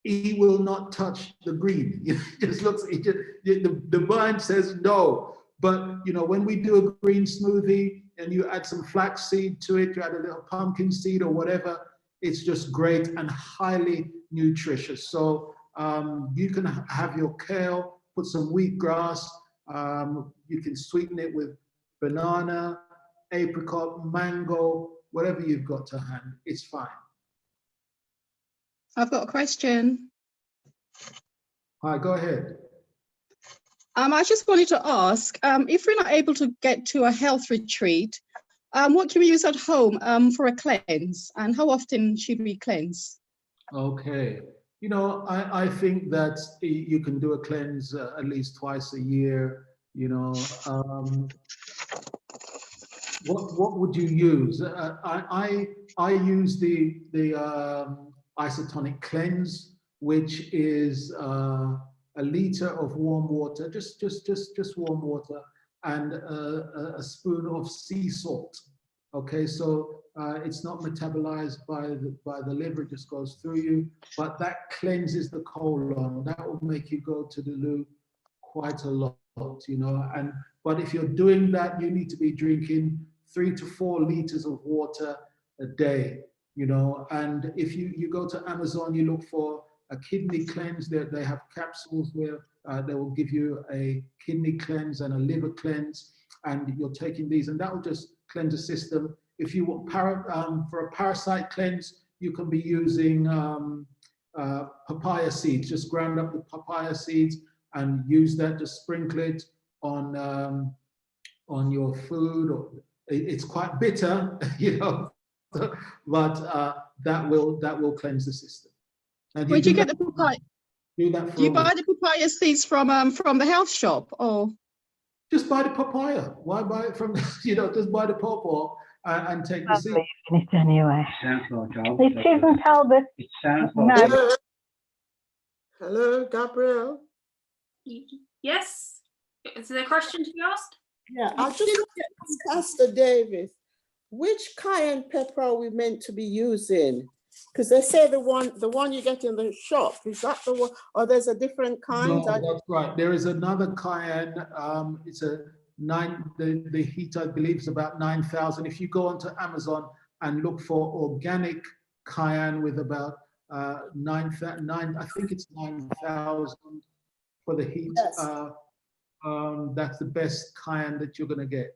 he will not touch the green. He just looks, the mind says no. But, you know, when we do a green smoothie and you add some flax seed to it, you add a little pumpkin seed or whatever, it's just great and highly nutritious. So you can have your kale, put some wheatgrass, you can sweeten it with banana, apricot, mango, whatever you've got to hand, it's fine. I've got a question. Hi, go ahead. I just wanted to ask, if we're not able to get to a health retreat, what can we use at home for a cleanse, and how often should we cleanse? Okay. You know, I think that you can do a cleanse at least twice a year. You know, what would you use? I use the isotonic cleanse, which is a liter of warm water, just warm water, and a spoon of sea salt. Okay, so it's not metabolized by the liver, it just goes through you, but that cleanses the colon. That will make you go to the loo quite a lot, you know. But if you're doing that, you need to be drinking 3 to 4 liters of water a day, you know. And if you go to Amazon, you look for a kidney cleanse, they have capsules where they will give you a kidney cleanse and a liver cleanse, and you're taking these, and that will just cleanse the system. If you want for a parasite cleanse, you can be using papaya seeds. Just ground up the papaya seeds and use that to sprinkle it on your food. Or it's quite bitter, you know, but that will cleanse the system. And Where do you get the papaya? Do that for Do you buy the papaya seeds from the health shop, or? Just buy the papaya. Why buy it from, you know, just buy the pawpaw and take the seed. It anyway. It's Susan Talbot. No. Hello, Gabrielle. Yes. Is there a question to be asked? Yeah, I'll just ask Pastor Davis, which cayenne pepper are we meant to be using? Because they say the one you get in the shop, is that the one, or there's a different kind? No, that's right. There is another cayenne. It's the heat, I believe, is about 9,000. If you go onto Amazon and look for organic cayenne with about 9,000, I think it's 9,000 for the heat. Yes. That's the best cayenne that you're going to get.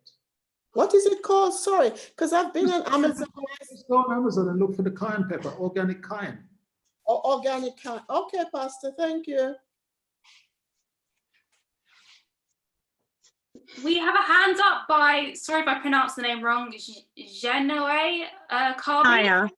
What is it called? Sorry, because I've been on Amazon. Just go on Amazon and look for the cayenne pepper, organic cayenne. Oh, organic cayenne. Okay, Pastor, thank you. We have a hand up by, sorry if I pronounced the name wrong, Genoa Carby.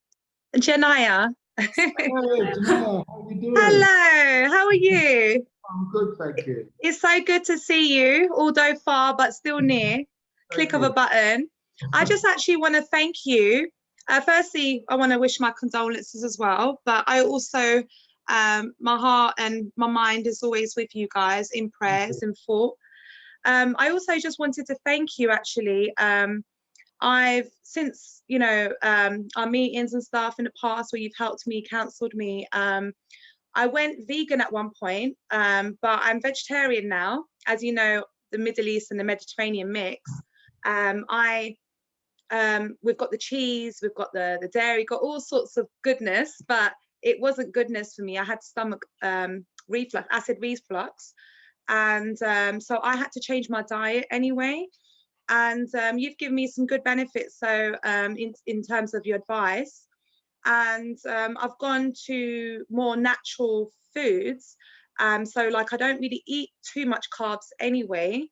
Janaya. Hey, Janelle, how you doing? Hello, how are you? I'm good, thank you. It's so good to see you, although far but still near. Click of a button. I just actually want to thank you. Firstly, I want to wish my condolences as well, but I also, my heart and my mind is always with you guys in prayers and thought. I also just wanted to thank you actually. I've since, you know, our meetings and stuff in the past where you've helped me, counseled me, I went vegan at one point, but I'm vegetarian now. As you know, the Middle East and the Mediterranean mix. We've got the cheese, we've got the dairy, got all sorts of goodness, but it wasn't goodness for me. I had stomach reflux, acid reflux. And so I had to change my diet anyway. And you've given me some good benefits. So in terms of your advice, and I've gone to more natural foods. So like I don't really eat too much carbs anyway.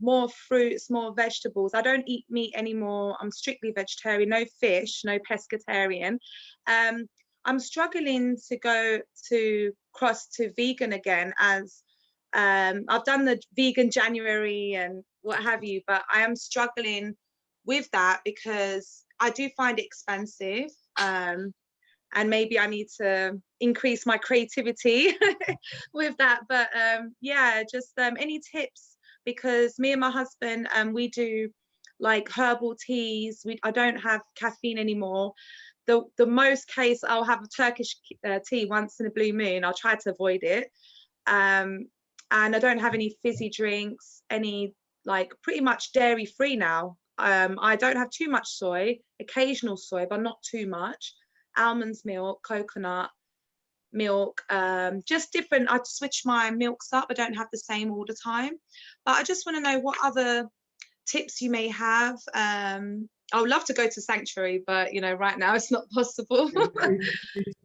More fruits, more vegetables. I don't eat meat anymore. I'm strictly vegetarian, no fish, no pescatarian. I'm struggling to go to cross to vegan again, as I've done the vegan January and what have you, but I am struggling with that because I do find it expensive. And maybe I need to increase my creativity with that. But yeah, just any tips, because me and my husband, we do like herbal teas. I don't have caffeine anymore. The most case I'll have a Turkish tea once in a blue moon. I'll try to avoid it. And I don't have any fizzy drinks, any, like, pretty much dairy free now. I don't have too much soy, occasional soy, but not too much. Almonds milk, coconut milk, just different. I switch my milks up. I don't have the same all the time. But I just want to know what other tips you may have. I would love to go to Sanctuary, but you know, right now it's not possible.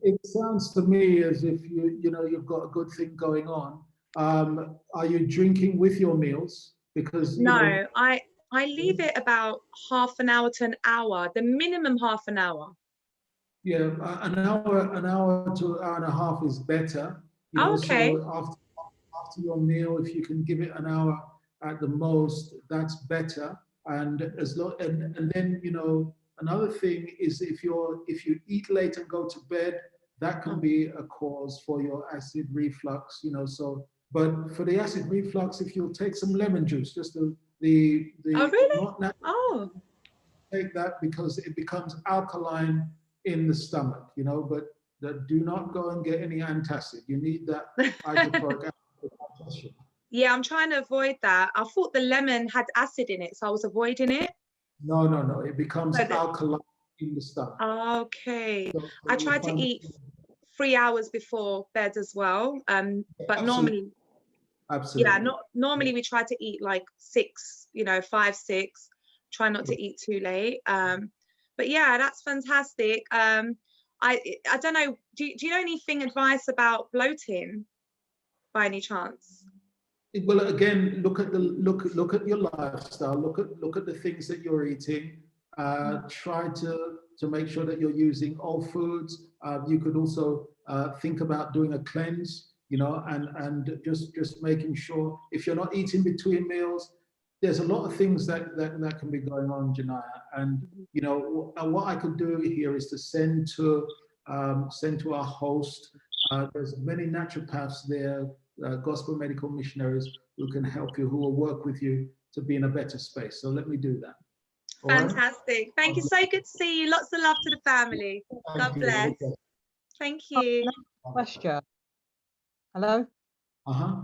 It sounds to me as if you've got a good thing going on. Are you drinking with your meals? Because no, I leave it about half an hour to an hour, the minimum half an hour. Yeah, an hour to hour and a half is better. Okay. So after your meal, if you can give it an hour at the most, that's better. And and then another thing is if you eat late and go to bed, that can be a cause for your acid reflux. So, but for the acid reflux, if you'll take some lemon juice, just the oh really? not Oh. Take that because it becomes alkaline in the stomach, but do not go and get any antacid. You need that hydrochloric acid. Yeah, I'm trying to avoid that. I thought the lemon had acid in it, so I was avoiding it. No. It becomes alkaline in the stomach. Okay. So I try to eat 3 hours before bed as well. But normally, absolutely. Yeah, normally we try to eat like 6, 5, 6. Try not to eat too late. But yeah, that's fantastic. I don't know. Do you know anything advice about bloating, by any chance? Well, again, look at your lifestyle. Look at the things that you're eating. Try to make sure that you're using whole foods. You could also think about doing a cleanse, and just making sure if you're not eating between meals. There's a lot of things that can be going on, Janaya. And what I could do here is to send to our host. There's many naturopaths there, gospel medical missionaries who can help you, who will work with you to be in a better space. So let me do that. All Fantastic. right? Thank you. So good to see you. Lots of love to the family. God bless. Thank you. Question. Hello? Uh-huh.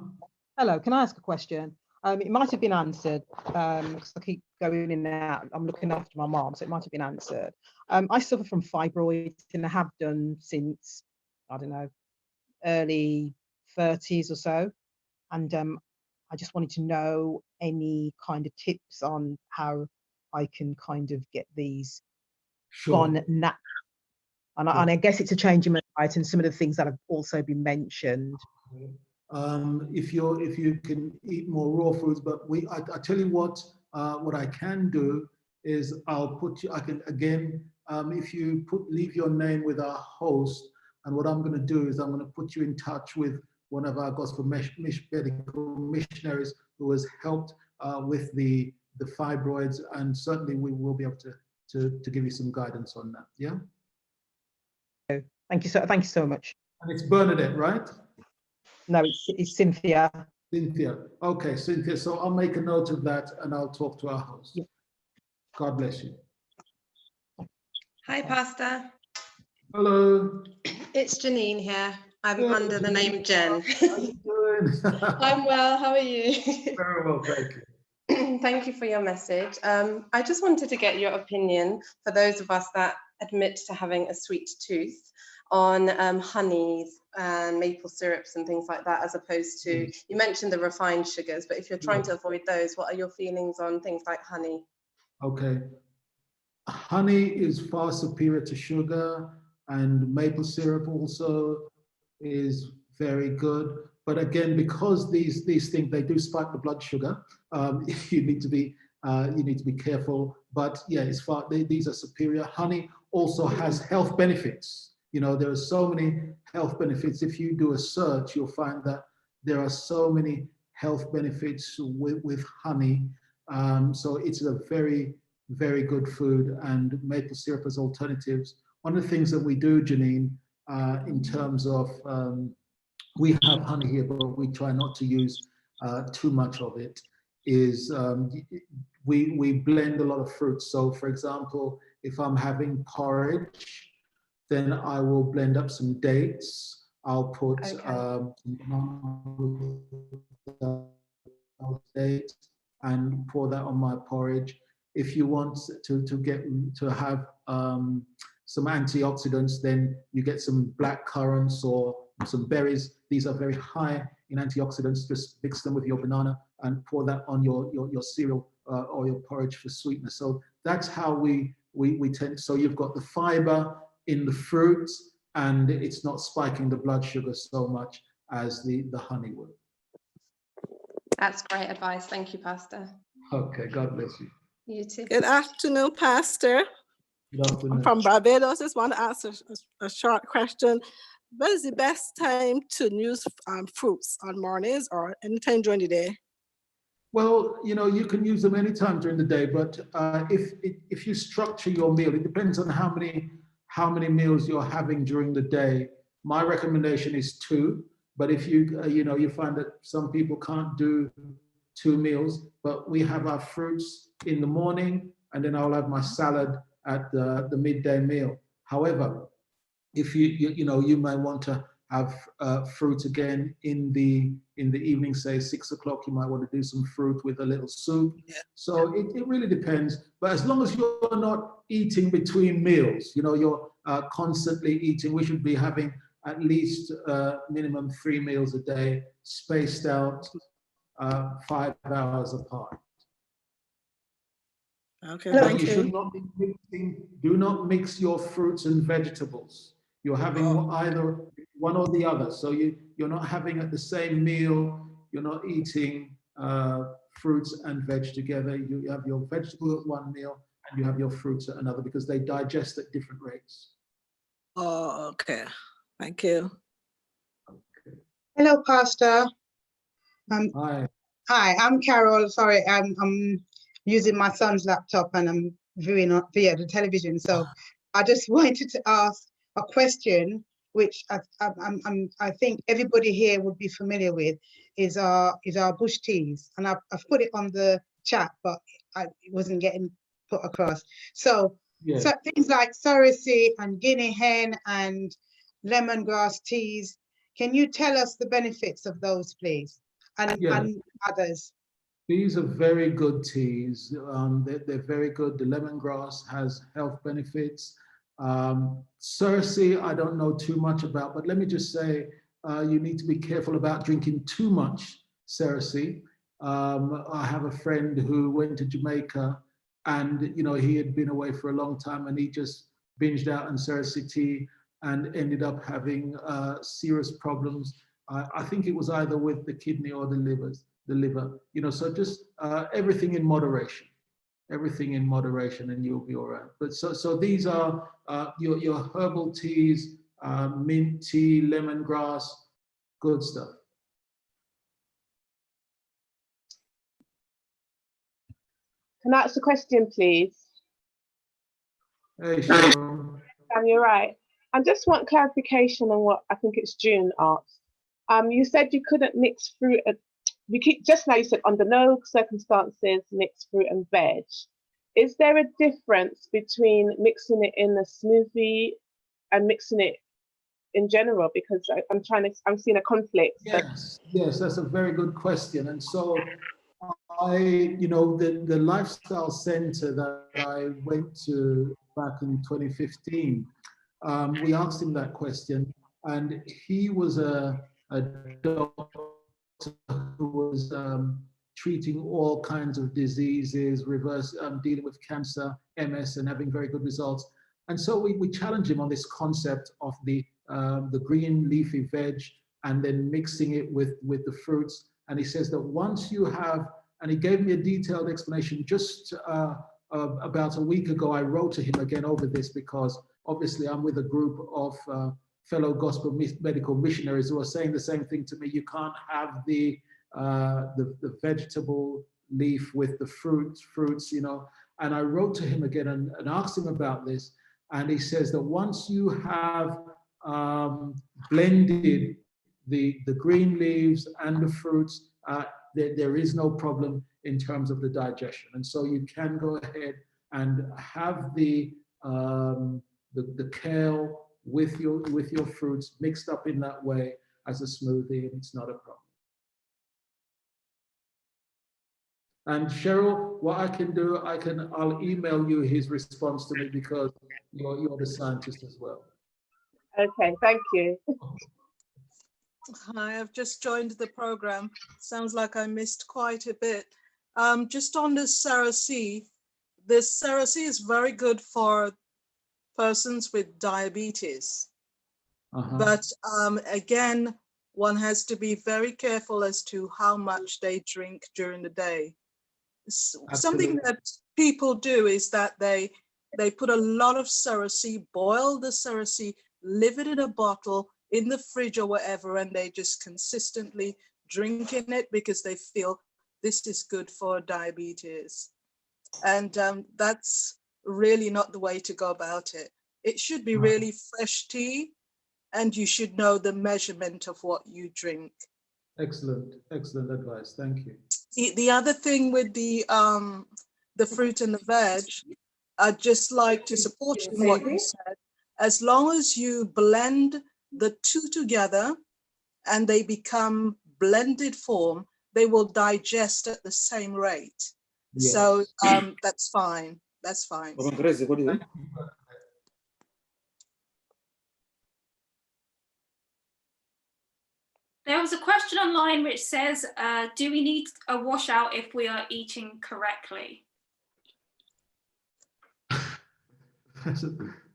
Hello, can I ask a question? It might have been answered because I keep going in and out. I'm looking after my mom, so it might have been answered. I suffer from fibroids and I have done since, I don't know, early 30s or so. And I just wanted to know any kind of tips on how I can kind of get these gone natural. And I guess it's a change in my diet and some of the things that have also been mentioned. If you can eat more raw foods, but I tell you what I can do is I'll put you. I can again if you leave your name with our host, and what I'm going to do is I'm going to put you in touch with one of our gospel medical missionaries who has helped with the fibroids, and certainly we will be able to give you some guidance on that. Yeah. Thank you so much. And it's Bernadette, right? No, it's Cynthia. Cynthia. Okay, Cynthia. So I'll make a note of that and I'll talk to our host. Yeah. God bless you. Hi, Pastor. Hello. It's Janine here. I'm under the name Jen. How are you doing? I'm well. How are you? Very well, thank you. Thank you for your message. I just wanted to get your opinion for those of us that admit to having a sweet tooth on honeys and maple syrups and things like that, as opposed to, you mentioned the refined sugars, but if you're trying to avoid those, what are your feelings on things like honey? Okay. Honey is far superior to sugar, and maple syrup also is very good. But again, because these things, they do spike the blood sugar, you need to be careful. But yeah, these are superior. Honey also has health benefits. You know, there are so many health benefits. If you do a search, you'll find that there are so many health benefits with honey. So it's a very, very good food, and maple syrup as alternatives. One of the things that we do, Janine, in terms of, we have honey here, but we try not to use too much of it, is we blend a lot of fruits. So for example, if I'm having porridge, then I will blend up some dates. I'll put dates and pour that on my porridge. If you want to have some antioxidants, then you get some black currants or some berries. These are very high in antioxidants. Just mix them with your banana and pour that on your cereal or your porridge for sweetness. So that's how we tend. So you've got the fiber in the fruits, and it's not spiking the blood sugar so much as the honey would. That's great advice. Thank you, Pastor. Okay, God bless you. You too. Good afternoon, Pastor. Good afternoon. I'm from Barbados. Just want to ask a short question. When is the best time to use fruits, on mornings or anytime during the day? Well, you know, you can use them anytime during the day, but if you structure your meal, it depends on how many meals you're having during the day. My recommendation is 2, but if you find that some people can't do 2 meals, but we have our fruits in the morning, and then I'll have my salad at the midday meal. However, if you may want to have fruit again in the evening, say 6 o'clock, you might want to do some fruit with a little soup. Yeah. So it really depends. But as long as you're not eating between meals, you're constantly eating. We should be having at least minimum 3 meals a day, spaced out 5 hours apart. Okay, but you should not be mixing. Do not mix your fruits and vegetables. You're having either one or the other. So you're not having at the same meal, you're not eating fruits and veg together. You have your vegetable at one meal and you have your fruits at another, because they digest at different rates. Oh, okay. Thank you. Okay. Hello, Pastor. Hi. Hi, I'm Carol. Sorry, I'm using my son's laptop and I'm viewing via the television. So I just wanted to ask a question, which I think everybody here would be familiar with, is our bush teas, and I've put it on the chat, but it wasn't getting put across. So, so things like Surrocy and guinea hen and lemongrass teas. Can you tell us the benefits of those, please, and others? These are very good teas. They're very good. The lemongrass has health benefits. Surrocy, I don't know too much about, but let me just say, you need to be careful about drinking too much Surrocy. I have a friend who went to Jamaica, and he had been away for a long time, and he just binged out on Surrocy tea and ended up having serious problems. I think it was either with the kidney or the liver. So just everything in moderation. Everything in moderation, and you'll be all right. But so these are your herbal teas, mint tea, lemongrass, good stuff. Can I ask a question, please? Hey, Sharon. You're right. I just want clarification on what I think it's June asked. You said you couldn't mix fruit. Just now you said under no circumstances mix fruit and veg. Is there a difference between mixing it in a smoothie and mixing it in general? Because I'm seeing a conflict. Yes, that's a very good question. And so the lifestyle center that I went to back in 2015, we asked him that question, and he was a doctor who was treating all kinds of diseases, dealing with cancer, MS, and having very good results. And so we challenged him on this concept of the green leafy veg and then mixing it with the fruits. And he says that once you have, and he gave me a detailed explanation just about a week ago. I wrote to him again over this because obviously I'm with a group of fellow gospel medical missionaries who are saying the same thing to me. You can't have the vegetable leaf with the fruits, you know. And I wrote to him again and asked him about this. And he says that once you have blended the green leaves and the fruits, there is no problem in terms of the digestion. And so you can go ahead and have the kale with your fruits mixed up in that way as a smoothie, and it's not a problem. And Cheryl, what I can do, I'll email you his response to me because you're the scientist as well. Okay, thank you. Hi, I've just joined the program. Sounds like I missed quite a bit. Just on the Cerasee, this Cerasee is very good for persons with diabetes. But again, one has to be very careful as to how much they drink during the day. Something that people do is that they put a lot of Cerasee, boil the Cerasee, leave it in a bottle in the fridge or wherever, and they just consistently drinking it because they feel this is good for diabetes. And that's really not the way to go about it. It should be really fresh tea, and you should know the measurement of what you drink. Excellent advice. Thank you. The other thing with the fruit and the veg, I'd just like to support you in what you said. As long as you blend the two together and they become blended form, they will digest at the same rate. Yes. So that's fine. That's fine. There was a question online which says, do we need a washout if we are eating correctly?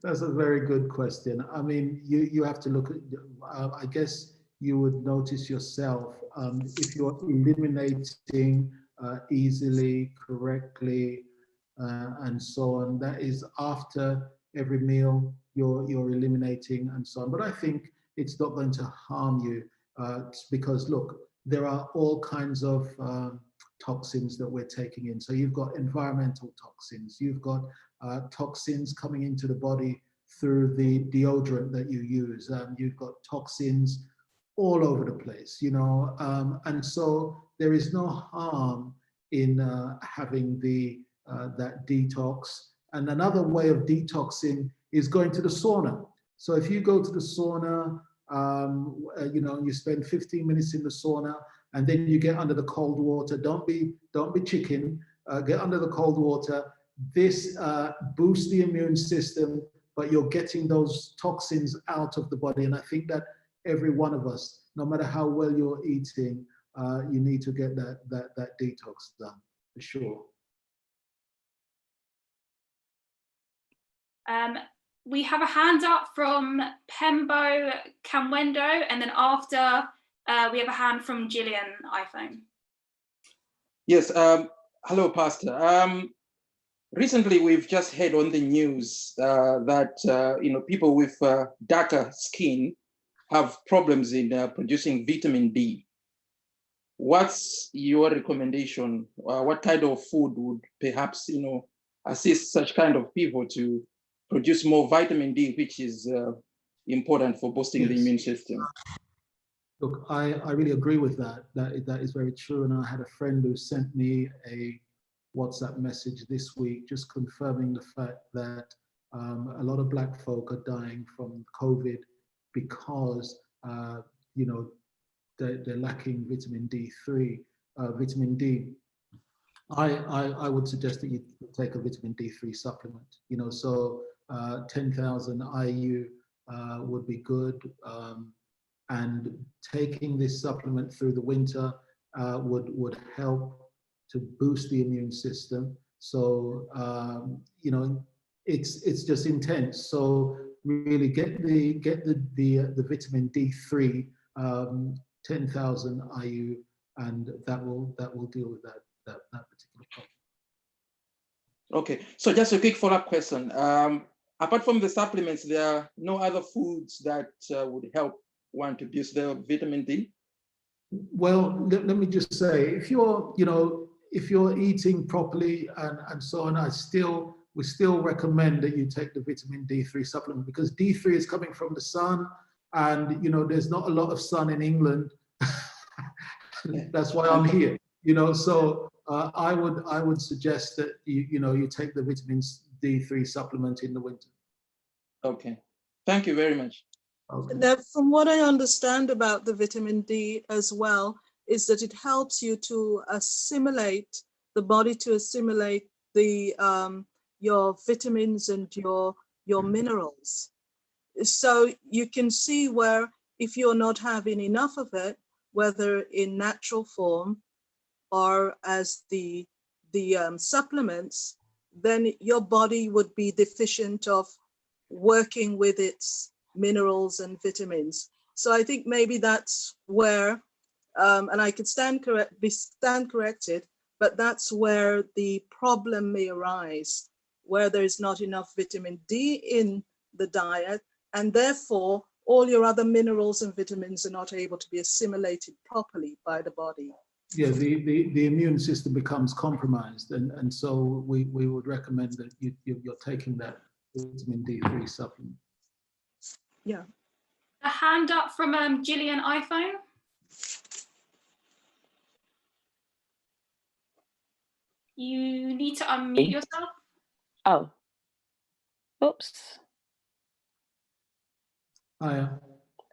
That's a very good question. I mean, you have to look at, I guess you would notice yourself, if you're eliminating easily, correctly, and so on, that is after every meal you're eliminating and so on. But I think it's not going to harm you because look, there are all kinds of toxins that we're taking in. So you've got environmental toxins, you've got toxins coming into the body through the deodorant that you use. You've got toxins all over the place, you know, and so there is no harm in having that detox. And another way of detoxing is going to the sauna. So if you go to the sauna, you know, you spend 15 minutes in the sauna, and then you get under the cold water. Don't be chicken. Get under the cold water. This boosts the immune system, but you're getting those toxins out of the body. And I think that every one of us, no matter how well you're eating, you need to get that detox done, for sure. We have a hand up from Pembo Kamwendo, and then after we have a hand from Gillian iPhone. Yes, hello, Pastor. Recently, we've just heard on the news that you know, people with darker skin have problems in producing vitamin D. What's your recommendation? What kind of food would perhaps, you know, assist such kind of people to produce more vitamin D, which is important for boosting the immune system? Look, I really agree with that. That is very true. And I had a friend who sent me a WhatsApp message this week just confirming the fact that a lot of Black folk are dying from COVID because you know, they're lacking vitamin D3, vitamin D. I would suggest that you take a vitamin D3 supplement. You know, so 10,000 IU would be good. And taking this supplement through the winter would help to boost the immune system. So you know, it's just intense. So really get the vitamin D3 10,000 IU, and that will deal with that particular problem. Okay, so just a quick follow-up question. Apart from the supplements, there are no other foods that would help one to boost their vitamin D? Well, let me just say, if you're eating properly and so on, we still recommend that you take the vitamin D3 supplement, because D3 is coming from the sun, and there's not a lot of sun in England. That's why I'm here. So I would suggest that you take the vitamin D3 supplement in the winter. Okay, thank you very much. Okay. Now, from what I understand about the vitamin D as well, is that it helps you to assimilate the body, to assimilate the your vitamins and your minerals. So you can see where if you're not having enough of it, whether in natural form or as the supplements, then your body would be deficient of working with its minerals and vitamins. So I think maybe that's where, and I could stand corrected, but that's where the problem may arise, where there's not enough vitamin D in the diet, and therefore all your other minerals and vitamins are not able to be assimilated properly by the body. Yeah, the immune system becomes compromised, and so we would recommend that you're taking that vitamin D3 supplement. Yeah. A hand up from Gillian iPhone. You need to unmute yourself. Oh, oops. Hiya.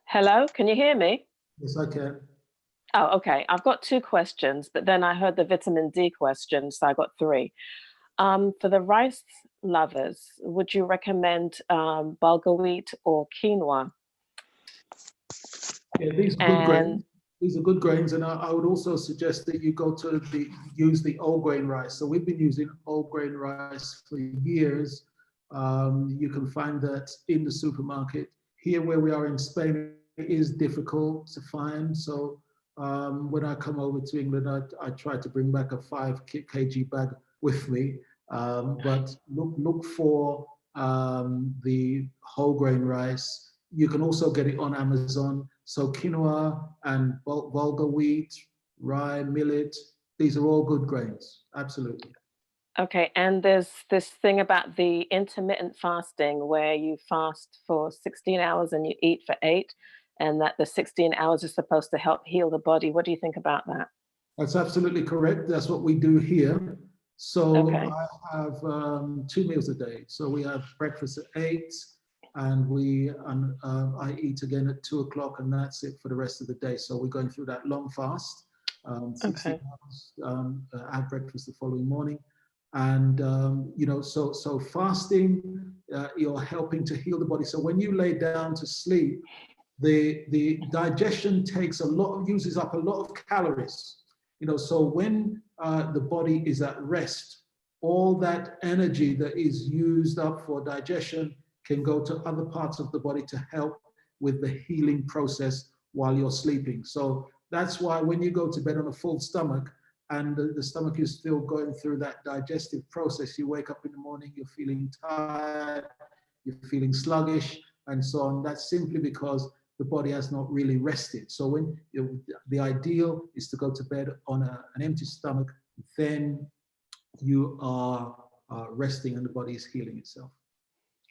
Hello, can you hear me? Yes, I can. Oh, okay. I've got 2 questions, but then I heard the vitamin D question, so I got 3. For the rice lovers, would you recommend bulgur wheat or quinoa? Yeah, these are good grains. These are good grains, and I would also suggest that you use the whole grain rice. So we've been using whole grain rice for years. You can find that in the supermarket. Here, where we are in Spain, it is difficult to find. So when I come over to England, I try to bring back a 5 kg bag with me. But look for the whole grain rice. You can also get it on Amazon. So quinoa and bulgur wheat, rye, millet, these are all good grains, absolutely. Okay, and there's this thing about the intermittent fasting where you fast for 16 hours and you eat for 8, and that the 16 hours is supposed to help heal the body. What do you think about that? That's absolutely correct. That's what we do here. So Okay. I have 2 meals a day. So we have breakfast at 8, and I eat again at 2 o'clock, and that's it for the rest of the day. So we're going through that long fast, 16 hours, have breakfast the following morning. And, so fasting, you're helping to heal the body. So when you lay down to sleep, the digestion uses up a lot of calories. So when the body is at rest, all that energy that is used up for digestion can go to other parts of the body to help with the healing process while you're sleeping. So that's why when you go to bed on a full stomach and the stomach is still going through that digestive process, you wake up in the morning, you're feeling tired, you're feeling sluggish, and so on. That's simply because the body has not really rested. So when the ideal is to go to bed on an empty stomach, then you are resting and the body is healing itself.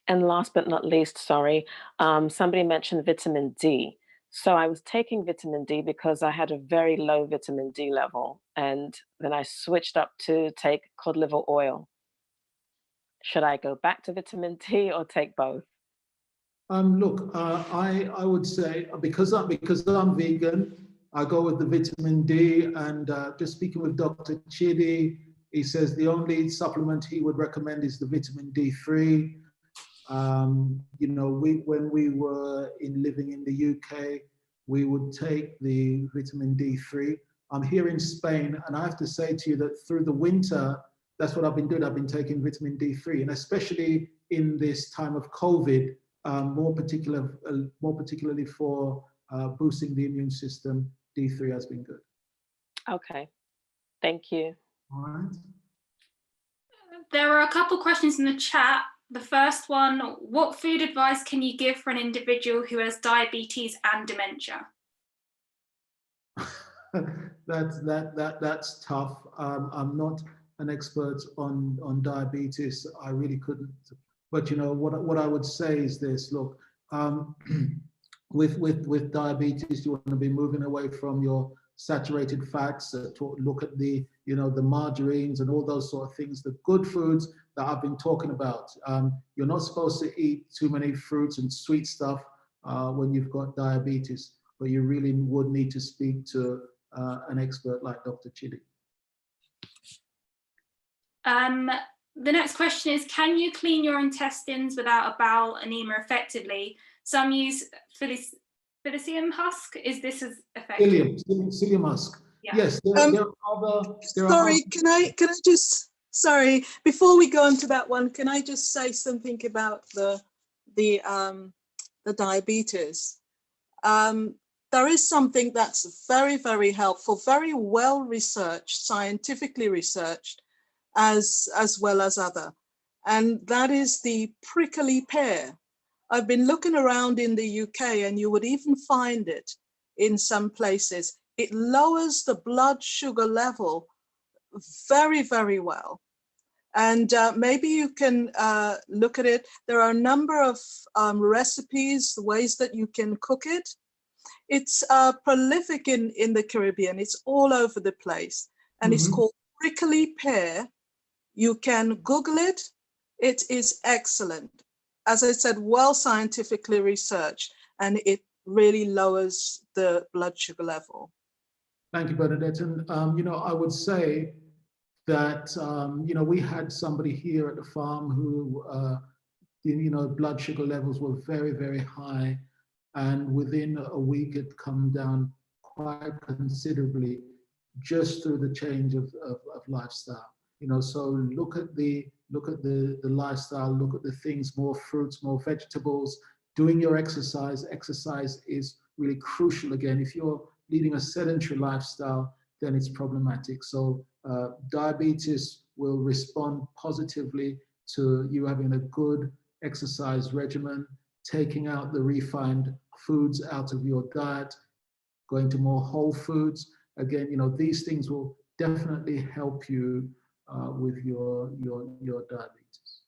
And last but not least, sorry, somebody mentioned vitamin D. So I was taking vitamin D because I had a very low vitamin D level, and then I switched up to take cod liver oil. Should I go back to vitamin D or take both? Look, I would say because I'm vegan, I go with the vitamin D. And just speaking with Dr. Chidi, he says the only supplement he would recommend is the vitamin D3. When we were living in the UK, we would take the vitamin D3. I'm here in Spain, and I have to say to you that through the winter, that's what I've been doing. I've been taking vitamin D3, and especially in this time of COVID, more particularly for boosting the immune system, D3 has been good. Okay, thank you. All right. There are a couple questions in the chat. The first one, what food advice can you give for an individual who has diabetes and dementia? That's tough. I'm not an expert on diabetes. I really couldn't. But you know what I would say is this: look, with diabetes, you want to be moving away from your saturated fats. Look at the the margarines and all those sort of things. The good foods that I've been talking about. You're not supposed to eat too many fruits and sweet stuff when you've got diabetes. But you really would need to speak to an expert like Dr. Chidi. The next question is, can you clean your intestines without a bowel enema effectively? Some use psyllium husk. Is this as effective? Psyllium husk. Yeah. Yes, there are other. Sorry, can I just, sorry, before we go on to that one, can I just say something about the diabetes? There is something that's very, very helpful, very well researched, scientifically researched, as well as other, and that is the prickly pear. I've been looking around in the UK, and you would even find it in some places. It lowers the blood sugar level very, very well. And maybe you can look at it. There are a number of recipes, ways that you can cook it. It's prolific in the Caribbean. It's all over the place. And it's called prickly pear. You can Google it. It is excellent. As I said, well scientifically researched, and it really lowers the blood sugar level. Thank you, Bernadette. And I would say that we had somebody here at the farm who blood sugar levels were very, very high, and within a week it come down quite considerably just through the change of lifestyle. So look at the lifestyle, look at the things, more fruits, more vegetables, doing your exercise. Exercise is really crucial. Again, if you're leading a sedentary lifestyle, then it's problematic. So diabetes will respond positively to you having a good exercise regimen, taking out the refined foods out of your diet, going to more whole foods. Again, these things will definitely help you with your diabetes.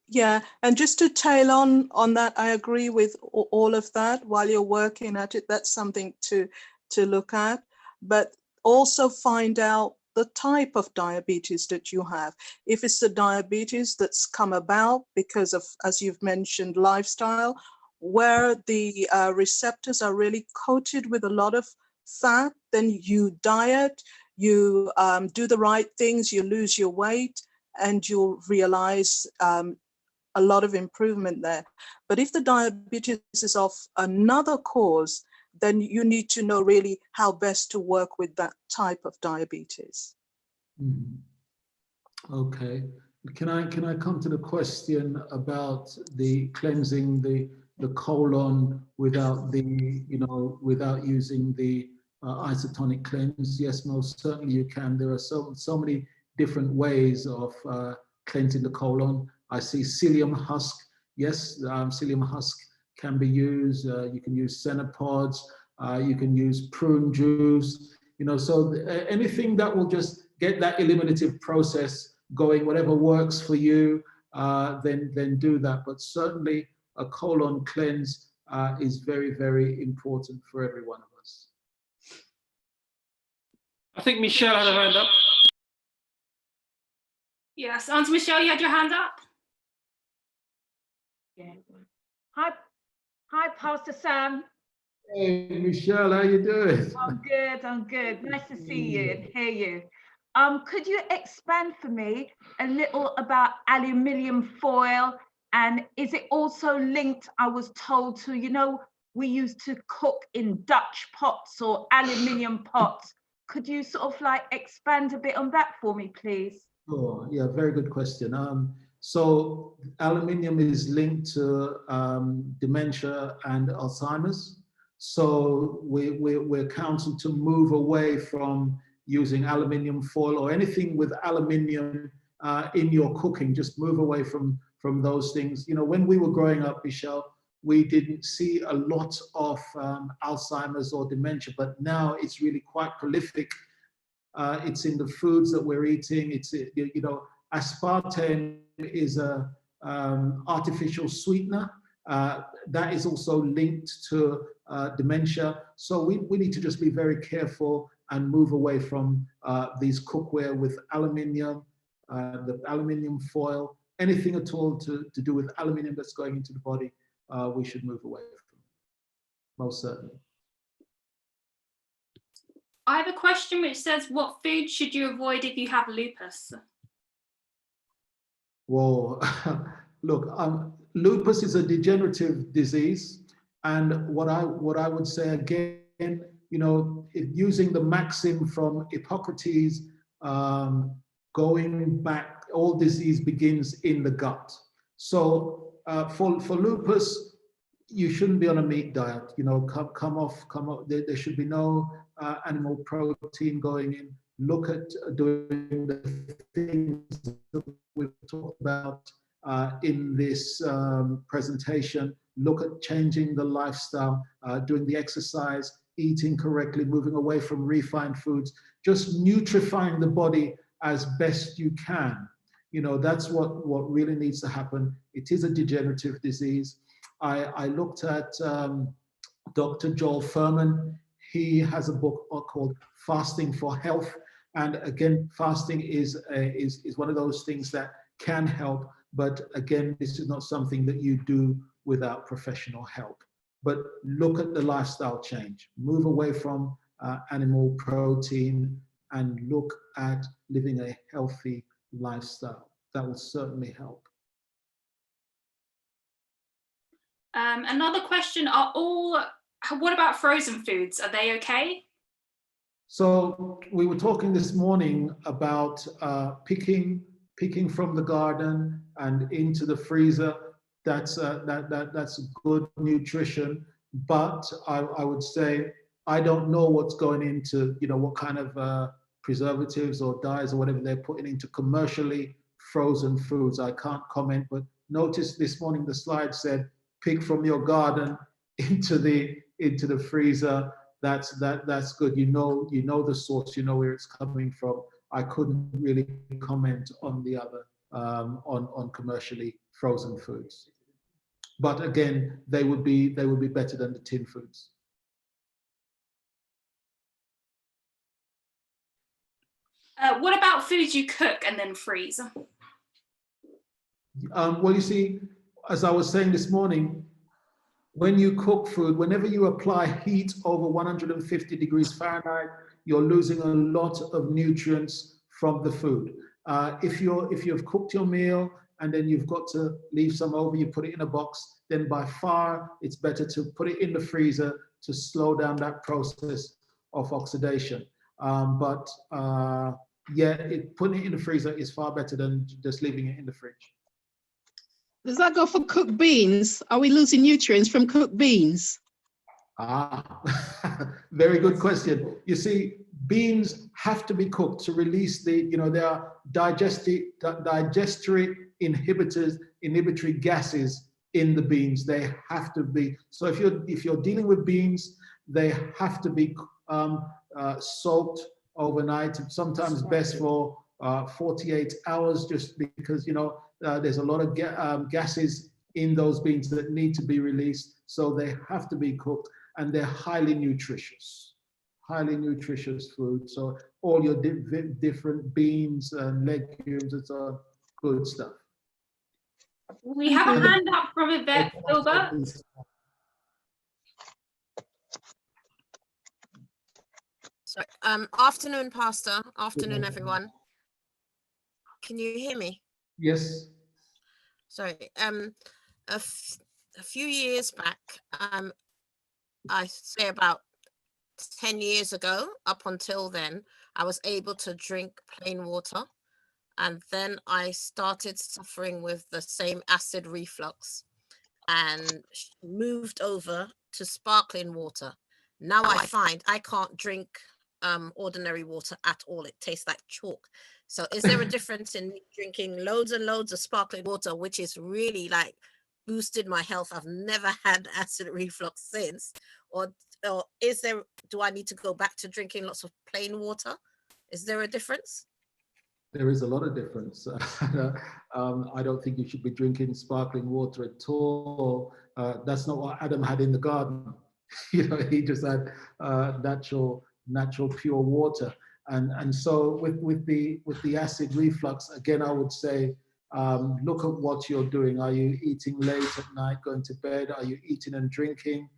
Yeah, and just to tail on that, I agree with all of that. While you're working at it, that's something to look at, but also find out the type of diabetes that you have. If it's the diabetes that's come about because of, as you've mentioned, lifestyle, where the receptors are really coated with a lot of fat, then you diet, you do the right things, you lose your weight, and you'll realize a lot of improvement there. But if the diabetes is of another cause, then you need to know really how best to work with that type of diabetes. Okay. Can I come to the question about the cleansing the colon without without using the isotonic cleanse? Yes, most certainly you can. There are so many different ways of cleansing the colon. I see psyllium husk. Yes, psyllium husk can be used. You can use cenopods. You can use prune juice. So anything that will just get that eliminative process going, whatever works for you, then do that. But certainly a colon cleanse is very, very important for every one of us. I think Michelle had her hand up. Yes, Auntie Michelle, you had your hand up. Yeah. Hi, Pastor Sam. Hey, Michelle, how you doing? I'm good. Nice to see you and hear you. Could you expand for me a little about aluminium foil, and is it also linked, I was told, to, we used to cook in Dutch pots or aluminium pots. Could you sort of expand a bit on that for me, please? Sure. Yeah, very good question. So aluminium is linked to dementia and Alzheimer's. So we're counseled to move away from using aluminium foil or anything with aluminium in your cooking. Just move away from those things. You know, when we were growing up, Michelle, we didn't see a lot of Alzheimer's or dementia, but now it's really quite prolific. It's in the foods that we're eating. It's, you know, aspartame is a artificial sweetener. That is also linked to dementia. So we need to just be very careful and move away from these cookware with aluminium, the aluminium foil, anything at all to do with aluminium that's going into the body, we should move away from, most certainly. I have a question which says, what food should you avoid if you have lupus? Well, look, lupus is a degenerative disease, and what I would say again, you know, using the maxim from Hippocrates, going back, all disease begins in the gut. So for lupus, you shouldn't be on a meat diet. You know, come off. There should be no animal protein going in. Look at doing the things that we've talked about in this presentation. Look at changing the lifestyle, doing the exercise, eating correctly, moving away from refined foods, just nutrifying the body as best you can. You know, that's what really needs to happen. It is a degenerative disease. I looked at Dr. Joel Fuhrman. He has a book called Fasting for Health. And again, fasting is one of those things that can help. But again, this is not something that you do without professional help. But look at the lifestyle change. Move away from animal protein and look at living a healthy lifestyle. That will certainly help. Another question, what about frozen foods? Are they okay? So we were talking this morning about picking from the garden and into the freezer. That's good nutrition. But I would say, I don't know what's going into, you know, what kind of preservatives or dyes or whatever they're putting into commercially frozen foods. I can't comment, but notice this morning the slide said, pick from your garden into the freezer. That's good. You know the source. You know where it's coming from. I couldn't really comment on the other on commercially frozen foods, but again, they would be better than the tin foods. What about foods you cook and then freeze? Well, you see, as I was saying this morning, when you cook food, whenever you apply heat over 150 degrees Fahrenheit, you're losing a lot of nutrients from the food. If you've cooked your meal and then you've got to leave some over, you put it in a box, then by far it's better to put it in the freezer to slow down that process of oxidation. Yeah, putting it in the freezer is far better than just leaving it in the fridge. Does that go for cooked beans? Are we losing nutrients from cooked beans? Very good question. You see, beans have to be cooked to release there are digestive inhibitory gases in the beans. They have to be. So if you're dealing with beans, they have to be soaked overnight. Sometimes best for 48 hours, just because there's a lot of gases in those beans that need to be released. So they have to be cooked, and they're highly nutritious food. So all your different beans and legumes, it's a good stuff. We have a hand up from Yvette Gilbert. Sorry. Afternoon, Pastor. Afternoon, everyone. Can you hear me? Yes. Sorry. A few years back, I say about 10 years ago, up until then, I was able to drink plain water. And then I started suffering with the same acid reflux and moved over to sparkling water. Now I find I can't drink ordinary water at all. It tastes like chalk. So is there a difference in me drinking loads and loads of sparkling water, which is really like boosted my health? I've never had acid reflux since. Or is there, do I need to go back to drinking lots of plain water? Is there a difference? There is a lot of difference. I don't think you should be drinking sparkling water at all. That's not what Adam had in the garden. You know, he just had natural pure water. And so with the acid reflux, again, I would say, look at what you're doing. Are you eating late at night, going to bed? Are you eating and drinking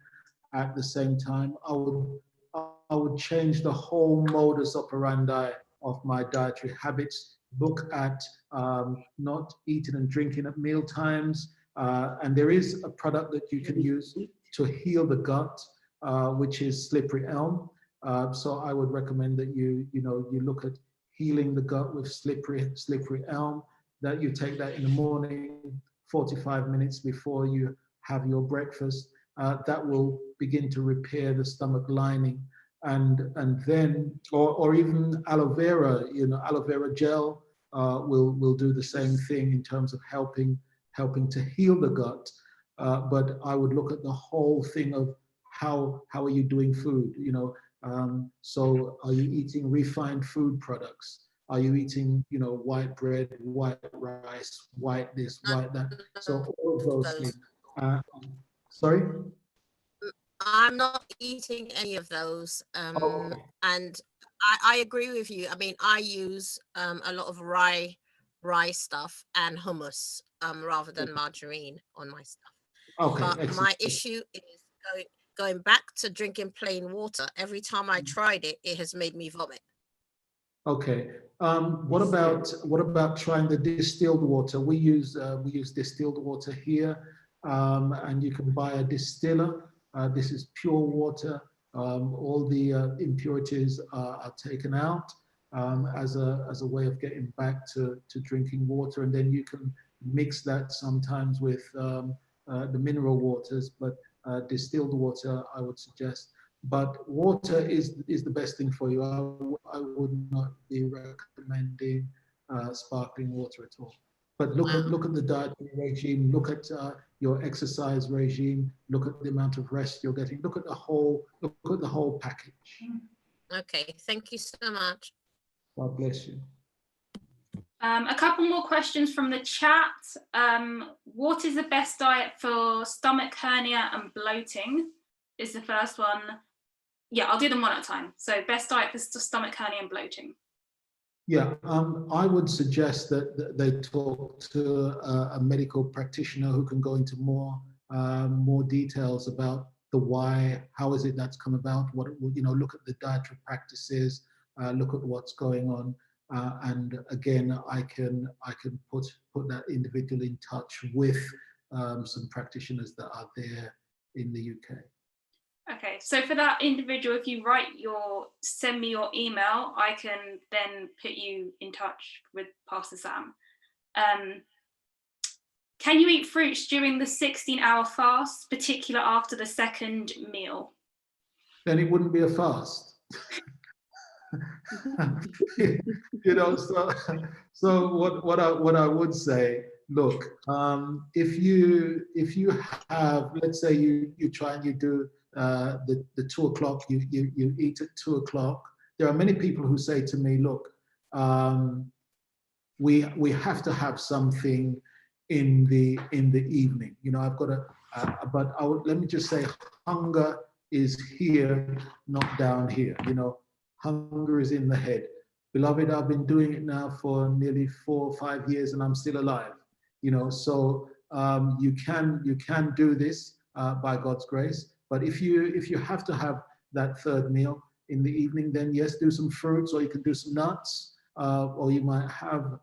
at the same time? I would change the whole modus operandi of my dietary habits. Look at not eating and drinking at meal times. And there is a product that you can use to heal the gut, which is slippery elm. So I would recommend that you look at healing the gut with slippery elm, that you take that in the morning, 45 minutes before you have your breakfast. That will begin to repair the stomach lining. And then, or even aloe vera, aloe vera gel will do the same thing in terms of helping to heal the gut. But I would look at the whole thing of how are you doing food? So are you eating refined food products? Are you eating, white bread, white rice, white this, white that? So all of those things. Sorry? I'm not eating any of those. Okay. And I agree with you. I mean, I use a lot of rye stuff and hummus rather than margarine on my stuff. Okay, but excellent. My issue is going back to drinking plain water. Every time I tried it, it has made me vomit. Okay. What about trying the distilled water? We use distilled water here, and you can buy a distiller. This is pure water. All the impurities are taken out as a way of getting back to drinking water, and then you can mix that sometimes with the mineral waters, but distilled water I would suggest. But water is the best thing for you. I would not be recommending sparkling water at all. But look at the dietary regime. Look at your exercise regime. Look at the amount of rest you're getting. Look at the whole package. Okay, thank you so much. God bless you. A couple more questions from the chat. What is the best diet for stomach hernia and bloating? Is the first one. Yeah, I'll do them one at a time. So best diet for stomach hernia and bloating. Yeah, I would suggest that they talk to a medical practitioner who can go into more details about the why, how is it that's come about, what, look at the dietary practices, look at what's going on. And again, I can put that individual in touch with some practitioners that are there in the UK. Okay, so for that individual, if you send me your email, I can then put you in touch with Pastor Sam. Can you eat fruits during the 16-hour fast, particularly after the second meal? Then it wouldn't be a fast. So what I would say, look, if you have, let's say you try and you do the 2 o'clock, you eat at 2 o'clock. There are many people who say to me, look, we have to have something in the evening. I've got but let me just say, hunger is here, not down here. Hunger is in the head. Beloved, I've been doing it now for nearly 4 or 5 years and I'm still alive. So you can do this by God's grace. But if you have to have that third meal in the evening, then yes, do some fruits, or you can do some nuts, or you might have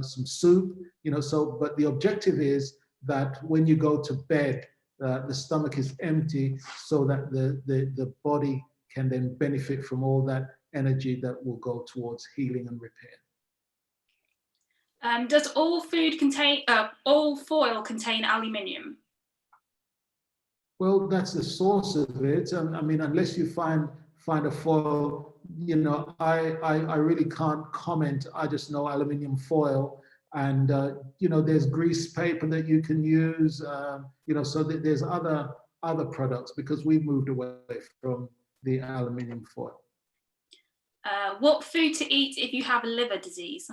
some soup. But the objective is that when you go to bed, the stomach is empty, so that the body can then benefit from all that energy that will go towards healing and repair. Does all foil contain aluminium? Well, that's the source of it. I mean, unless you find a foil, you know, I really can't comment. I just know aluminium foil, and you know, there's grease paper that you can use. You know, so there's other products, because we've moved away from the aluminium foil. What food to eat if you have liver disease?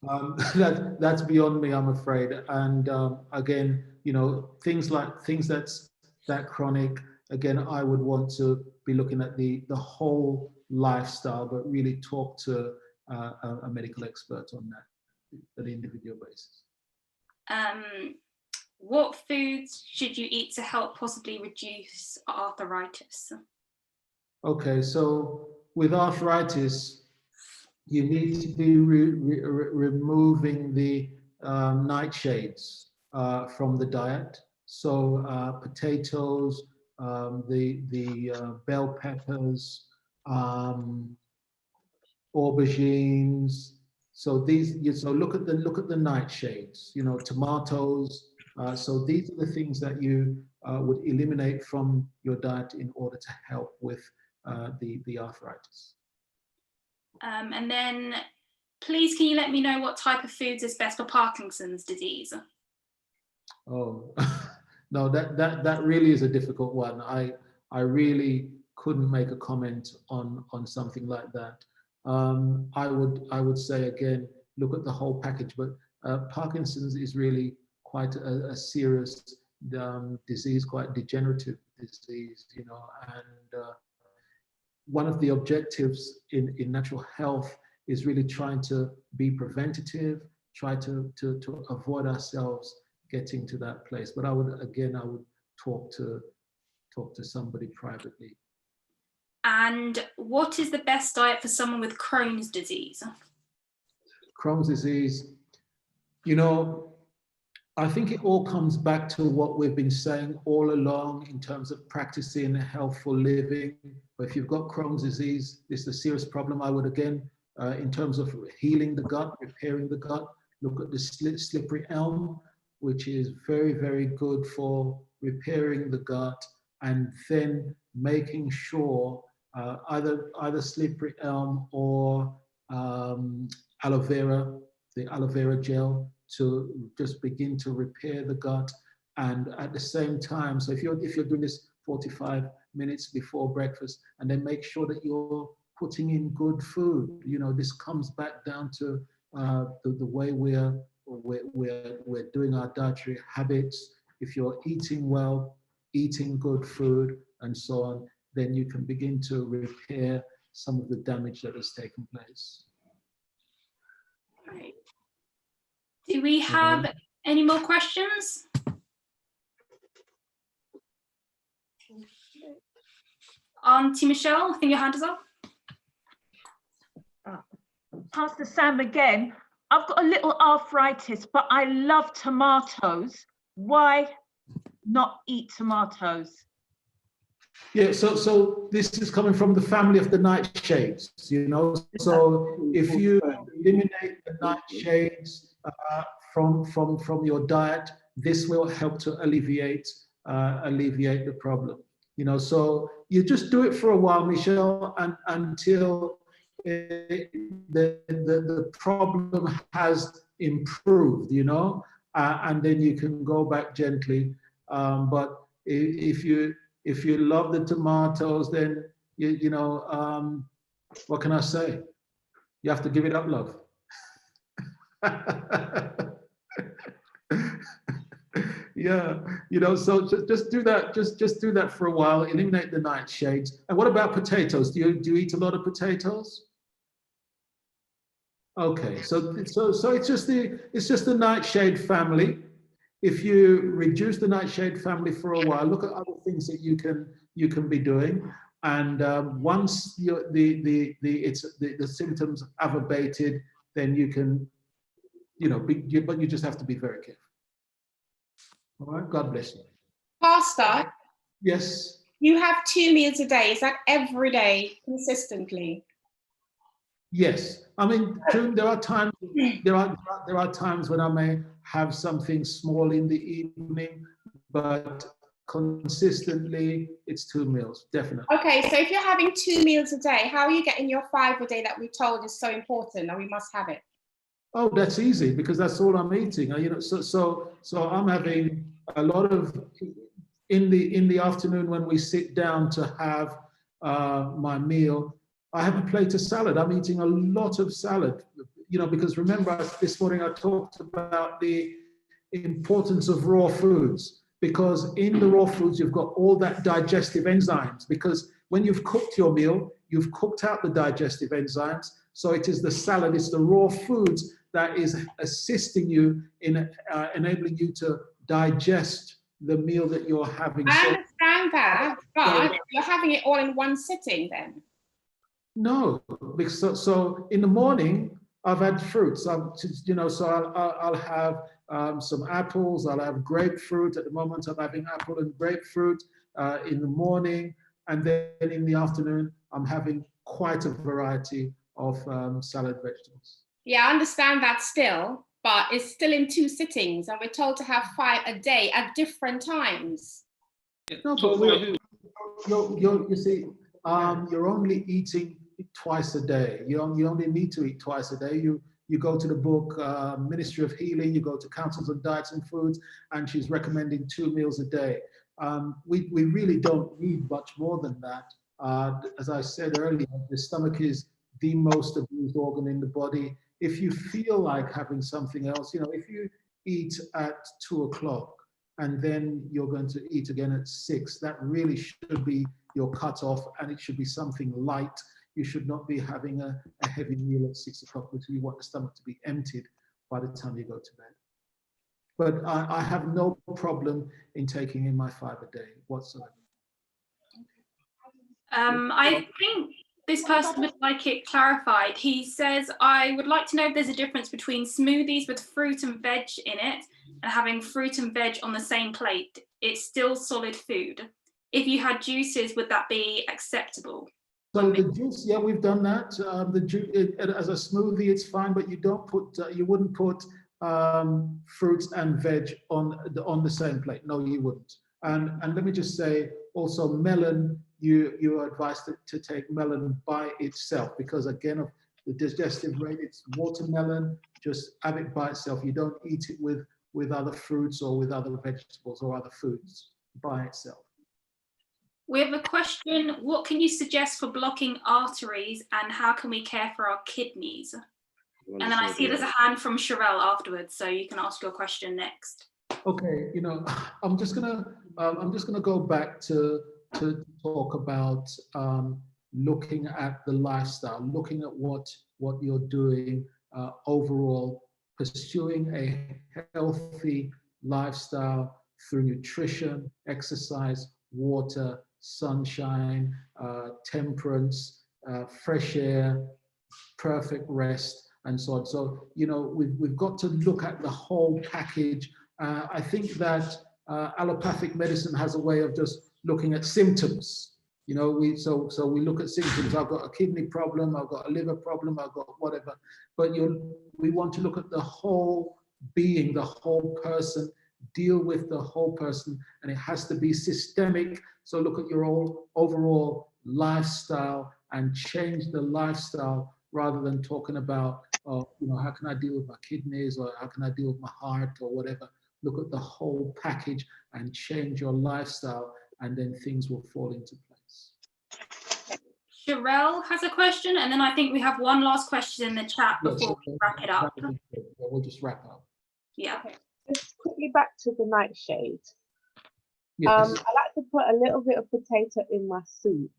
That's beyond me, I'm afraid. And again, you know, things that's that chronic, again, I would want to be looking at the whole lifestyle, but really talk to a medical expert on that at an individual basis. What foods should you eat to help possibly reduce arthritis? Okay, so with arthritis, you need to be removing the nightshades from the diet. So potatoes, the bell peppers, aubergines. So these, so look at the nightshades. You know, tomatoes. So these are the things that you would eliminate from your diet in order to help with the arthritis. And then please, can you let me know what type of foods is best for Parkinson's disease? Oh, no, that really is a difficult one. I really couldn't make a comment on something like that. I would say, again, look at the whole package, but Parkinson's is really quite a serious disease, quite degenerative disease, you know, and one of the objectives in natural health is really trying to be preventative, try to avoid ourselves getting to that place. But I would talk to somebody privately. And what is the best diet for someone with Crohn's disease? Crohn's disease, you know, I think it all comes back to what we've been saying all along in terms of practicing healthful living. But if you've got Crohn's disease, it's a serious problem. I would, again, in terms of healing the gut, repairing the gut, look at the slippery elm, which is very, very good for repairing the gut, and then making sure either slippery elm or aloe vera, the aloe vera gel, to just begin to repair the gut. And at the same time, so if you're doing this 45 minutes before breakfast, and then make sure that you're putting in good food. You know, this comes back down to the way we're doing our dietary habits. If you're eating well, eating good food, and so on, then you can begin to repair some of the damage that has taken place. Right. Do we have any more questions? Auntie Michelle, I think your hand is up. Pastor Sam again. I've got a little arthritis, but I love tomatoes. Why not eat tomatoes? Yeah, so this is coming from the family of the nightshades, you know. So if you eliminate the nightshades from your diet, this will help to alleviate the problem. You know, so you just do it for a while, Michelle, and until the problem has improved, you know, and then you can go back gently. But if you love the tomatoes, then you know, what can I say? You have to give it up, love. Yeah, you know, so just do that. Just do that for a while. Eliminate the nightshades. And what about potatoes? Do you eat a lot of potatoes? Okay, so it's just the nightshade family. If you reduce the nightshade family for a while, look at other things that you can be doing. And once the symptoms have abated, then you can, you know, but you just have to be very careful. All right, God bless you. Pastor? Yes. You have 2 meals a day. Is that every day, consistently? Yes. I mean, there are times when I may have something small in the evening, but consistently it's 2 meals, definitely. Okay, so if you're having 2 meals a day, how are you getting your 5 a day that we told is so important and we must have it? Oh, that's easy because that's all I'm eating. You know, so I'm having a lot of in the afternoon when we sit down to have my meal. I have a plate of salad. I'm eating a lot of salad. You know, because remember this morning I talked about the importance of raw foods, because in the raw foods you've got all that digestive enzymes, because when you've cooked your meal, you've cooked out the digestive enzymes. So it is the salad, it's the raw foods that is assisting you in enabling you to digest the meal that you're having. I understand that, but you're having it all in one sitting then. No, because so in the morning I've had fruits. You know, so I'll have some apples. I'll have grapefruit. At the moment, I'm having apple and grapefruit in the morning, and then in the afternoon, I'm having quite a variety of salad vegetables. Yeah, I understand that still, but it's still in 2 sittings, and we're told to have 5 a day at different times. No, but you see, you're only eating twice a day. You only need to eat twice a day. You go to the book Ministry of Healing, you go to Councils on Diets and Foods, and she's recommending 2 meals a day. We really don't need much more than that. As I said earlier, the stomach is the most abused organ in the body. If you feel like having something else, you know, if you eat at 2 o'clock and then you're going to eat again at 6, that really should be your cutoff, and it should be something light. You should not be having a heavy meal at 6 o'clock because you want the stomach to be emptied by the time you go to bed. But I have no problem in taking in my 5 a day whatsoever. I think this person would like it clarified. He says, I would like to know if there's a difference between smoothies with fruit and veg in it and having fruit and veg on the same plate. It's still solid food. If you had juices, would that be acceptable? So the juice, yeah, we've done that. The juice as a smoothie, it's fine, but you don't put, you wouldn't put fruits and veg on the same plate. No, you wouldn't. And let me just say, also melon, you are advised to take melon by itself, because again, of the digestive rate, it's watermelon. Just have it by itself. You don't eat it with other fruits or with other vegetables or other foods by itself. We have a question. What can you suggest for blocking arteries, and how can we care for our kidneys? And then I see there's a hand from Sherelle afterwards, so you can ask your question next. Okay, you know, I'm just gonna go back to talk about looking at the lifestyle, looking at what you're doing overall, pursuing a healthy lifestyle through nutrition, exercise, water, sunshine, temperance, fresh air, perfect rest, and so on. So, you know, we've got to look at the whole package. I think that allopathic medicine has a way of just looking at symptoms. You know, we look at symptoms. I've got a kidney problem, I've got a liver problem, I've got whatever. But we want to look at the whole being, the whole person, deal with the whole person, and it has to be systemic. So look at your overall lifestyle and change the lifestyle, rather than talking about, you know, how can I deal with my kidneys, or how can I deal with my heart, or whatever. Look at the whole package and change your lifestyle, and then things will fall into place. Sherelle has a question, and then I think we have one last question in the chat before we wrap it up. We'll just wrap up. Yeah. Okay. Just quickly back to the nightshade. Yes. I like to put a little bit of potato in my soup,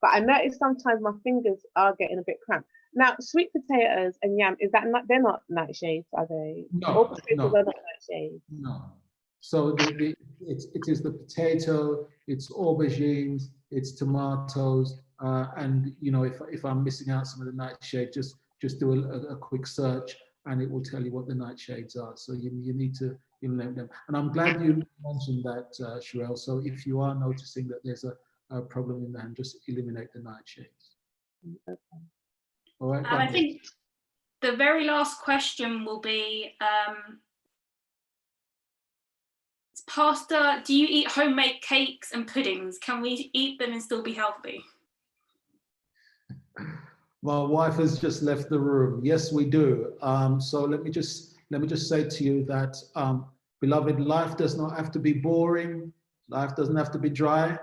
but I notice sometimes my fingers are getting a bit cramped. Now, sweet potatoes and yam, is that not? They're not nightshades, are they? No, All potatoes no. are not nightshades. No. So it is the potato, it's aubergines, it's tomatoes, and you know, if I'm missing out some of the nightshade, just do a quick search, and it will tell you what the nightshades are. So you need to eliminate them. And I'm glad you mentioned that, Sherelle. So if you are noticing that there's a problem in the hand, just eliminate the nightshades. Okay. All right. And I think the very last question will be, it's Pastor, do you eat homemade cakes and puddings? Can we eat them and still be healthy? My wife has just left the room. Yes, we do. So let me just say to you that, beloved, life does not have to be boring. Life doesn't have to be dry.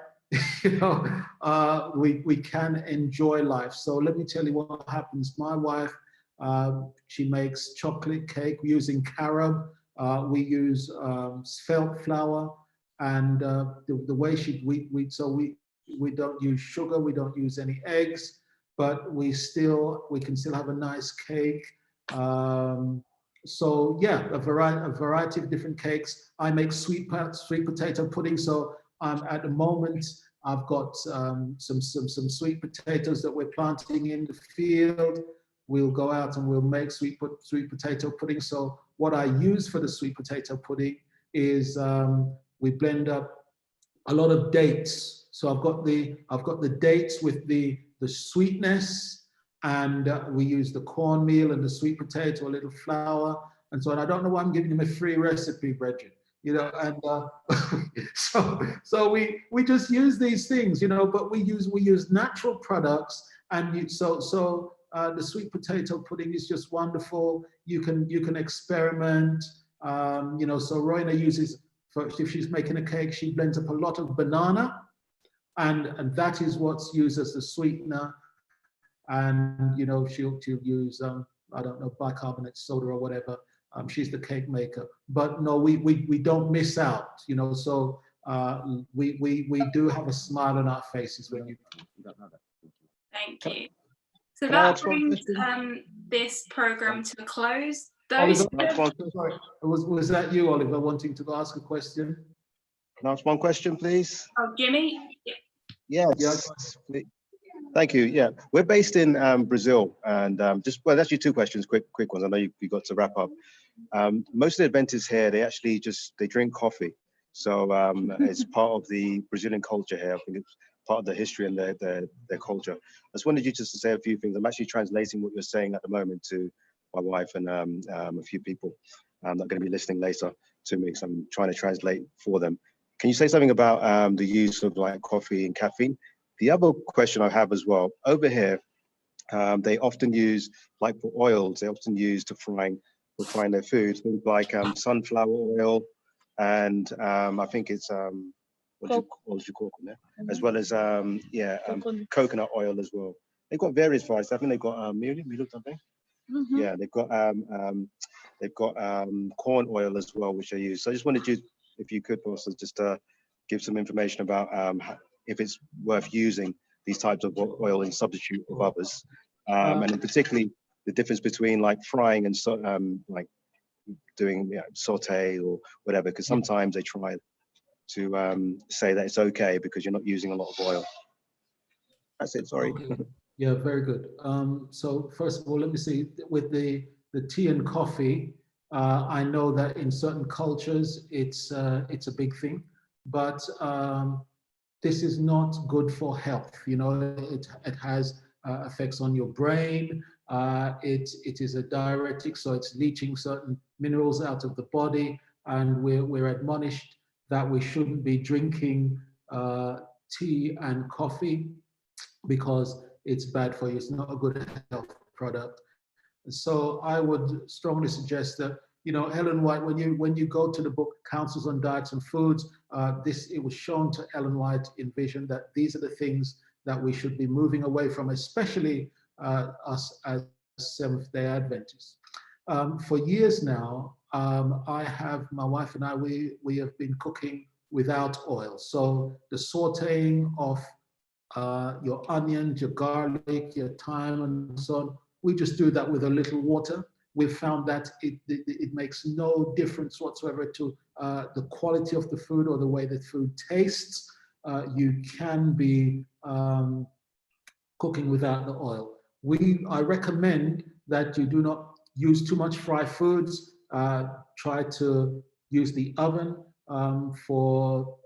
We can enjoy life. So let me tell you what happens. My wife, she makes chocolate cake using carob. We use spelt flour, and the way we don't use sugar, we don't use any eggs, but we can still have a nice cake. So yeah, a variety of different cakes. I make sweet potato pudding. So at the moment, I've got some sweet potatoes that we're planting in the field. We'll go out and we'll make sweet potato pudding. So what I use for the sweet potato pudding is we blend up a lot of dates. So I've got the dates with the sweetness, and we use the cornmeal and the sweet potato, a little flour, and so on. I don't know why I'm giving him a free recipe, Bridget. And so we just use these things, but we use natural products, and the sweet potato pudding is just wonderful. You can experiment. So Roina uses, if she's making a cake, she blends up a lot of banana, and that is what's used as the sweetener. And she'll use I don't know, bicarbonate soda or whatever. She's the cake maker. But no, we don't miss out. So we do have a smile on our faces when you don't know that. Thank you. So Can I that ask one brings question? this program to a close. Oliver, sorry, was that you, Oliver, wanting to ask a question? Can I ask one question, please? Oh, Jimmy? Yeah. Yes. Thank you. Yeah, we're based in Brazil, and well, actually two questions, quick ones. I know you got to wrap up. Most of the Adventists here, they drink coffee. So it's part of the Brazilian culture here. I think it's part of the history and their culture. I just wanted you just to say a few things. I'm actually translating what you're saying at the moment to my wife and a few people that are going to be listening later to me, because I'm trying to translate for them. Can you say something about the use of like coffee and caffeine? The other question I have as well, over here, they often use, like for oils, they often use to frying their food, things like sunflower oil, and I think it's what do you call it, as well as coconut oil as well. They've got various varieties. I think they've got Miriam, you looked something. Yeah, they've got corn oil as well, which they use. So I just wanted you, if you could also just give some information about if it's worth using these types of oil in substitute of others, and in particularly the difference between like frying and like doing saute or whatever, because sometimes they try to say that it's okay because you're not using a lot of oil. That's it, sorry. Okay. Yeah, very good. So first of all, let me see, with the tea and coffee, I know that in certain cultures it's a big thing, but this is not good for health. It has effects on your brain. It is a diuretic, so it's leaching certain minerals out of the body, and we're admonished that we shouldn't be drinking tea and coffee because it's bad for you. It's not a good health product. So I would strongly suggest that, Ellen White, when you go to the book Counsels on Diets and Foods, it was shown to Ellen White in vision that these are the things that we should be moving away from, especially us as Seventh-day Adventists. For years now, my wife and I, we have been cooking without oil. So the sauteing of your onions, your garlic, your thyme, and so on, we just do that with a little water. We've found that it makes no difference whatsoever to the quality of the food or the way the food tastes. You can be cooking without the oil. I recommend that you do not use too much fried foods. Try to use the oven for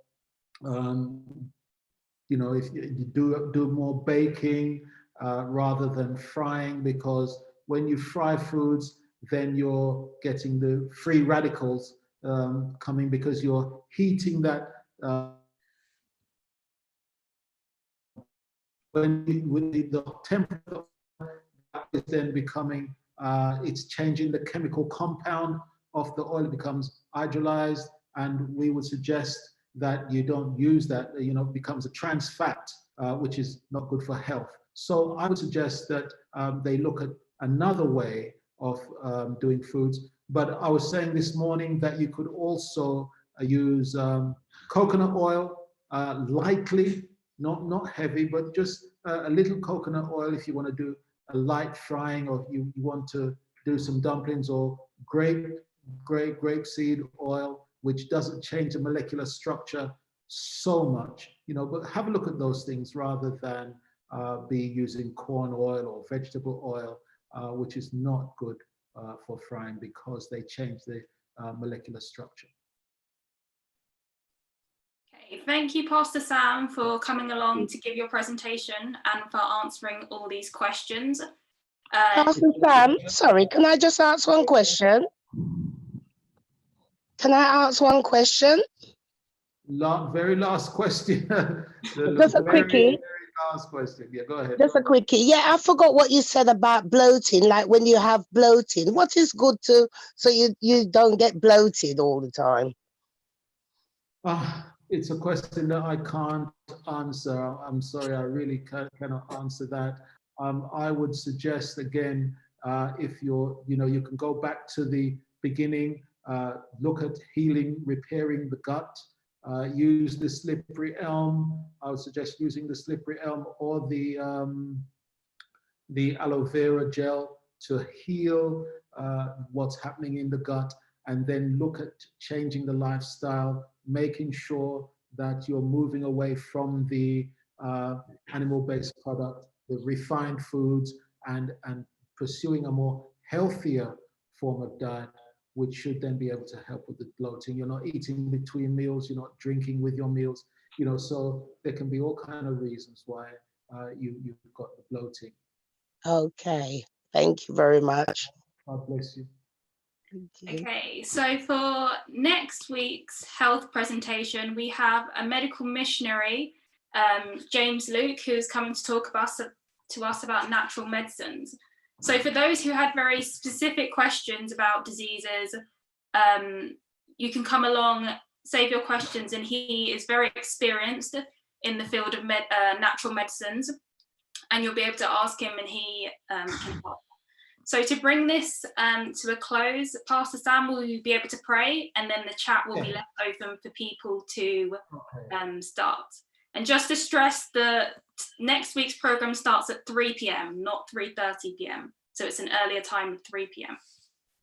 if you do more baking rather than frying, because when you fry foods, then you're getting the free radicals coming, because you're heating that when the temperature is then becoming, it's changing the chemical compound of the oil, becomes hydrolyzed, and we would suggest that you don't use that, it becomes a trans fat, which is not good for health. So I would suggest that they look at another way of doing foods. But I was saying this morning that you could also use coconut oil, lightly, not heavy, but just a little coconut oil if you want to do a light frying, or you want to do some dumplings, or grapeseed oil, which doesn't change the molecular structure so much, but have a look at those things rather than be using corn oil or vegetable oil, which is not good for frying, because they change the molecular structure. Okay, thank you, Pastor Sam, for coming along to give your presentation and for answering all these questions. Pastor Sam, sorry, can I just ask one question? Can I ask one question? Very last question. Just a quickie. Very last question. Yeah, go ahead. Just a quickie. Yeah, I forgot what you said about bloating, like when you have bloating. What is good so you don't get bloated all the time? It's a question that I can't answer. I'm sorry, I really cannot answer that. I would suggest, again, if you can go back to the beginning, look at healing, repairing the gut, use the slippery elm. I would suggest using the slippery elm or the aloe vera gel to heal what's happening in the gut, and then look at changing the lifestyle, making sure that you're moving away from the animal-based product, the refined foods, and pursuing a more healthier form of diet, which should then be able to help with the bloating. You're not eating between meals, you're not drinking with your meals, so there can be all kinds of reasons why you've got the bloating. Okay, thank you very much. God bless you. Okay, so for next week's health presentation, we have a medical missionary, James Luke, who's coming to talk to us about natural medicines. So for those who had very specific questions about diseases, you can come along, save your questions, and he is very experienced in the field of natural medicines, and you'll be able to ask him and he can help. So to bring this to a close, Pastor Sam, will you be able to pray? And then the chat will be left open for people to start. And just to stress, the next week's program starts at 3 p.m, not 3:30 p.m. So it's an earlier time of 3 p.m.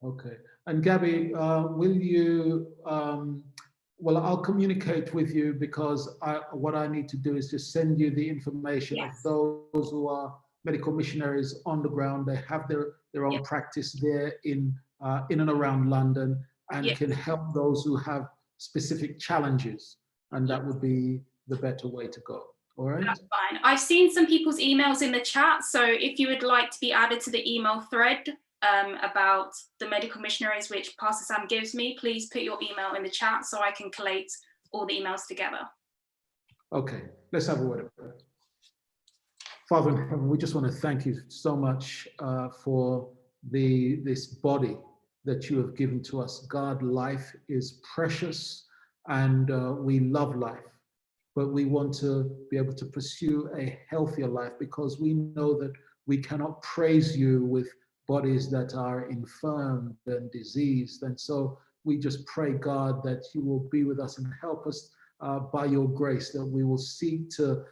Okay. And Gabby, will you, well, I'll communicate with you, because what I need to do is just send you the information of those who are medical missionaries on the ground. They have their own practice there in and around London, and can help those who have specific challenges. And that would be the better way to go. All right. That's fine. I've seen some people's emails in the chat. So if you would like to be added to the email thread about the medical missionaries, which Pastor Sam gives me, please put your email in the chat so I can collate all the emails together. Okay, let's have a word of prayer. Father in heaven, we just want to thank you so much for this body that you have given to us. God, life is precious, and we love life, but we want to be able to pursue a healthier life, because we know that we cannot praise you with bodies that are infirmed and diseased. And so we just pray, God, that you will be with us and help us by your grace, that we will seek to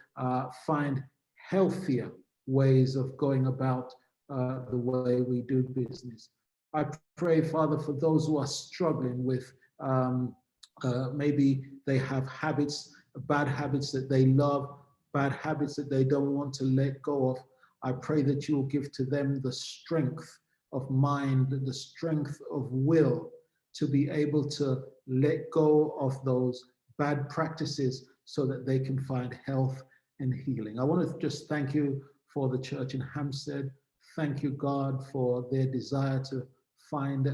find healthier ways of going about the way we do business. I pray, Father, for those who are struggling with maybe they have habits, bad habits that they love, bad habits that they don't want to let go of. I pray that you will give to them the strength of mind, the strength of will to be able to let go of those bad practices so that they can find health and healing. I want to just thank you for the church in Hampstead. Thank you, God, for their desire to find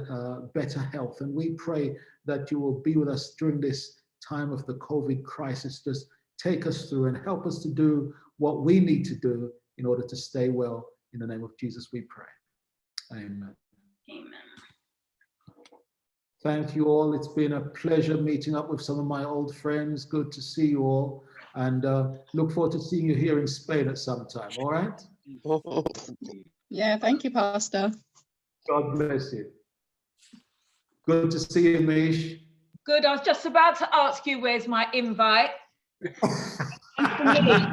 better health. And we pray that you will be with us during this time of the COVID crisis. Just take us through and help us to do what we need to do in order to stay well. In the name of Jesus, we pray. Amen. Amen. Thank you all. It's been a pleasure meeting up with some of my old friends. Good to see you all. And look forward to seeing you here in Spain at some time. All right? Yeah, thank you, Pastor. God bless you. Good to see you, Mish. Good. I was just about to ask you, where's my invite? And for me.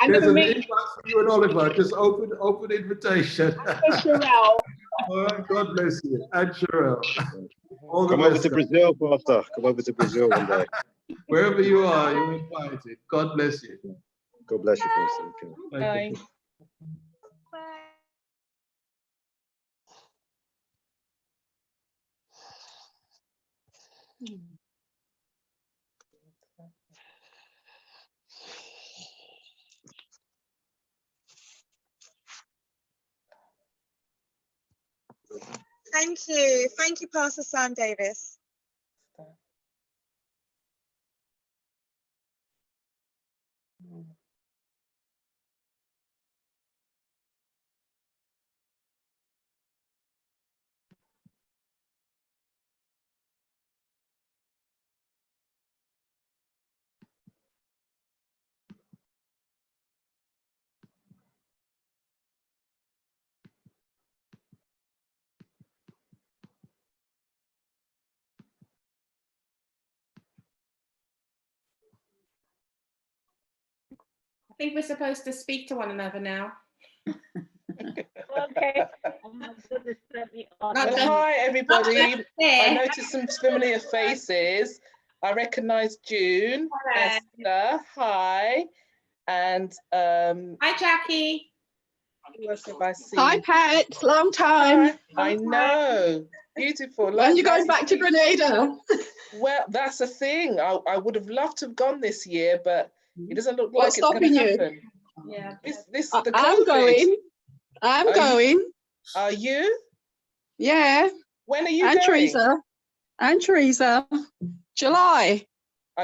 And There's for an me. invite for you and Oliver. Just open invitation. And for Sherelle. All right. God bless you. And Sherelle. All the Come over best, to guys. Brazil, Pastor. Come over to Brazil one day. Wherever you are, you're invited. God bless you. God bless you, Pastor. Okay. Thank you. Thank you. Thank you, Pastor Sam Davis. I think we're supposed to speak to one another now. Okay. Oh my goodness, let me on. Not Well, just- hi everybody. not just I there. noticed some familiar faces. I recognise June, Hello. Esther, hi, and Hi, Jackie. who else have I seen? Hi, Pat. Long time. Hi. I know. Beautiful. When you going Nice back to Grenada? Well, that's the thing. I would have loved to have gone this year, but it doesn't look What's like it's going stopping to you? happen. Yeah. The I'm COVID. going. I'm Are you- going. Are you? Yeah. When are you and going? Teresa. And Teresa. July.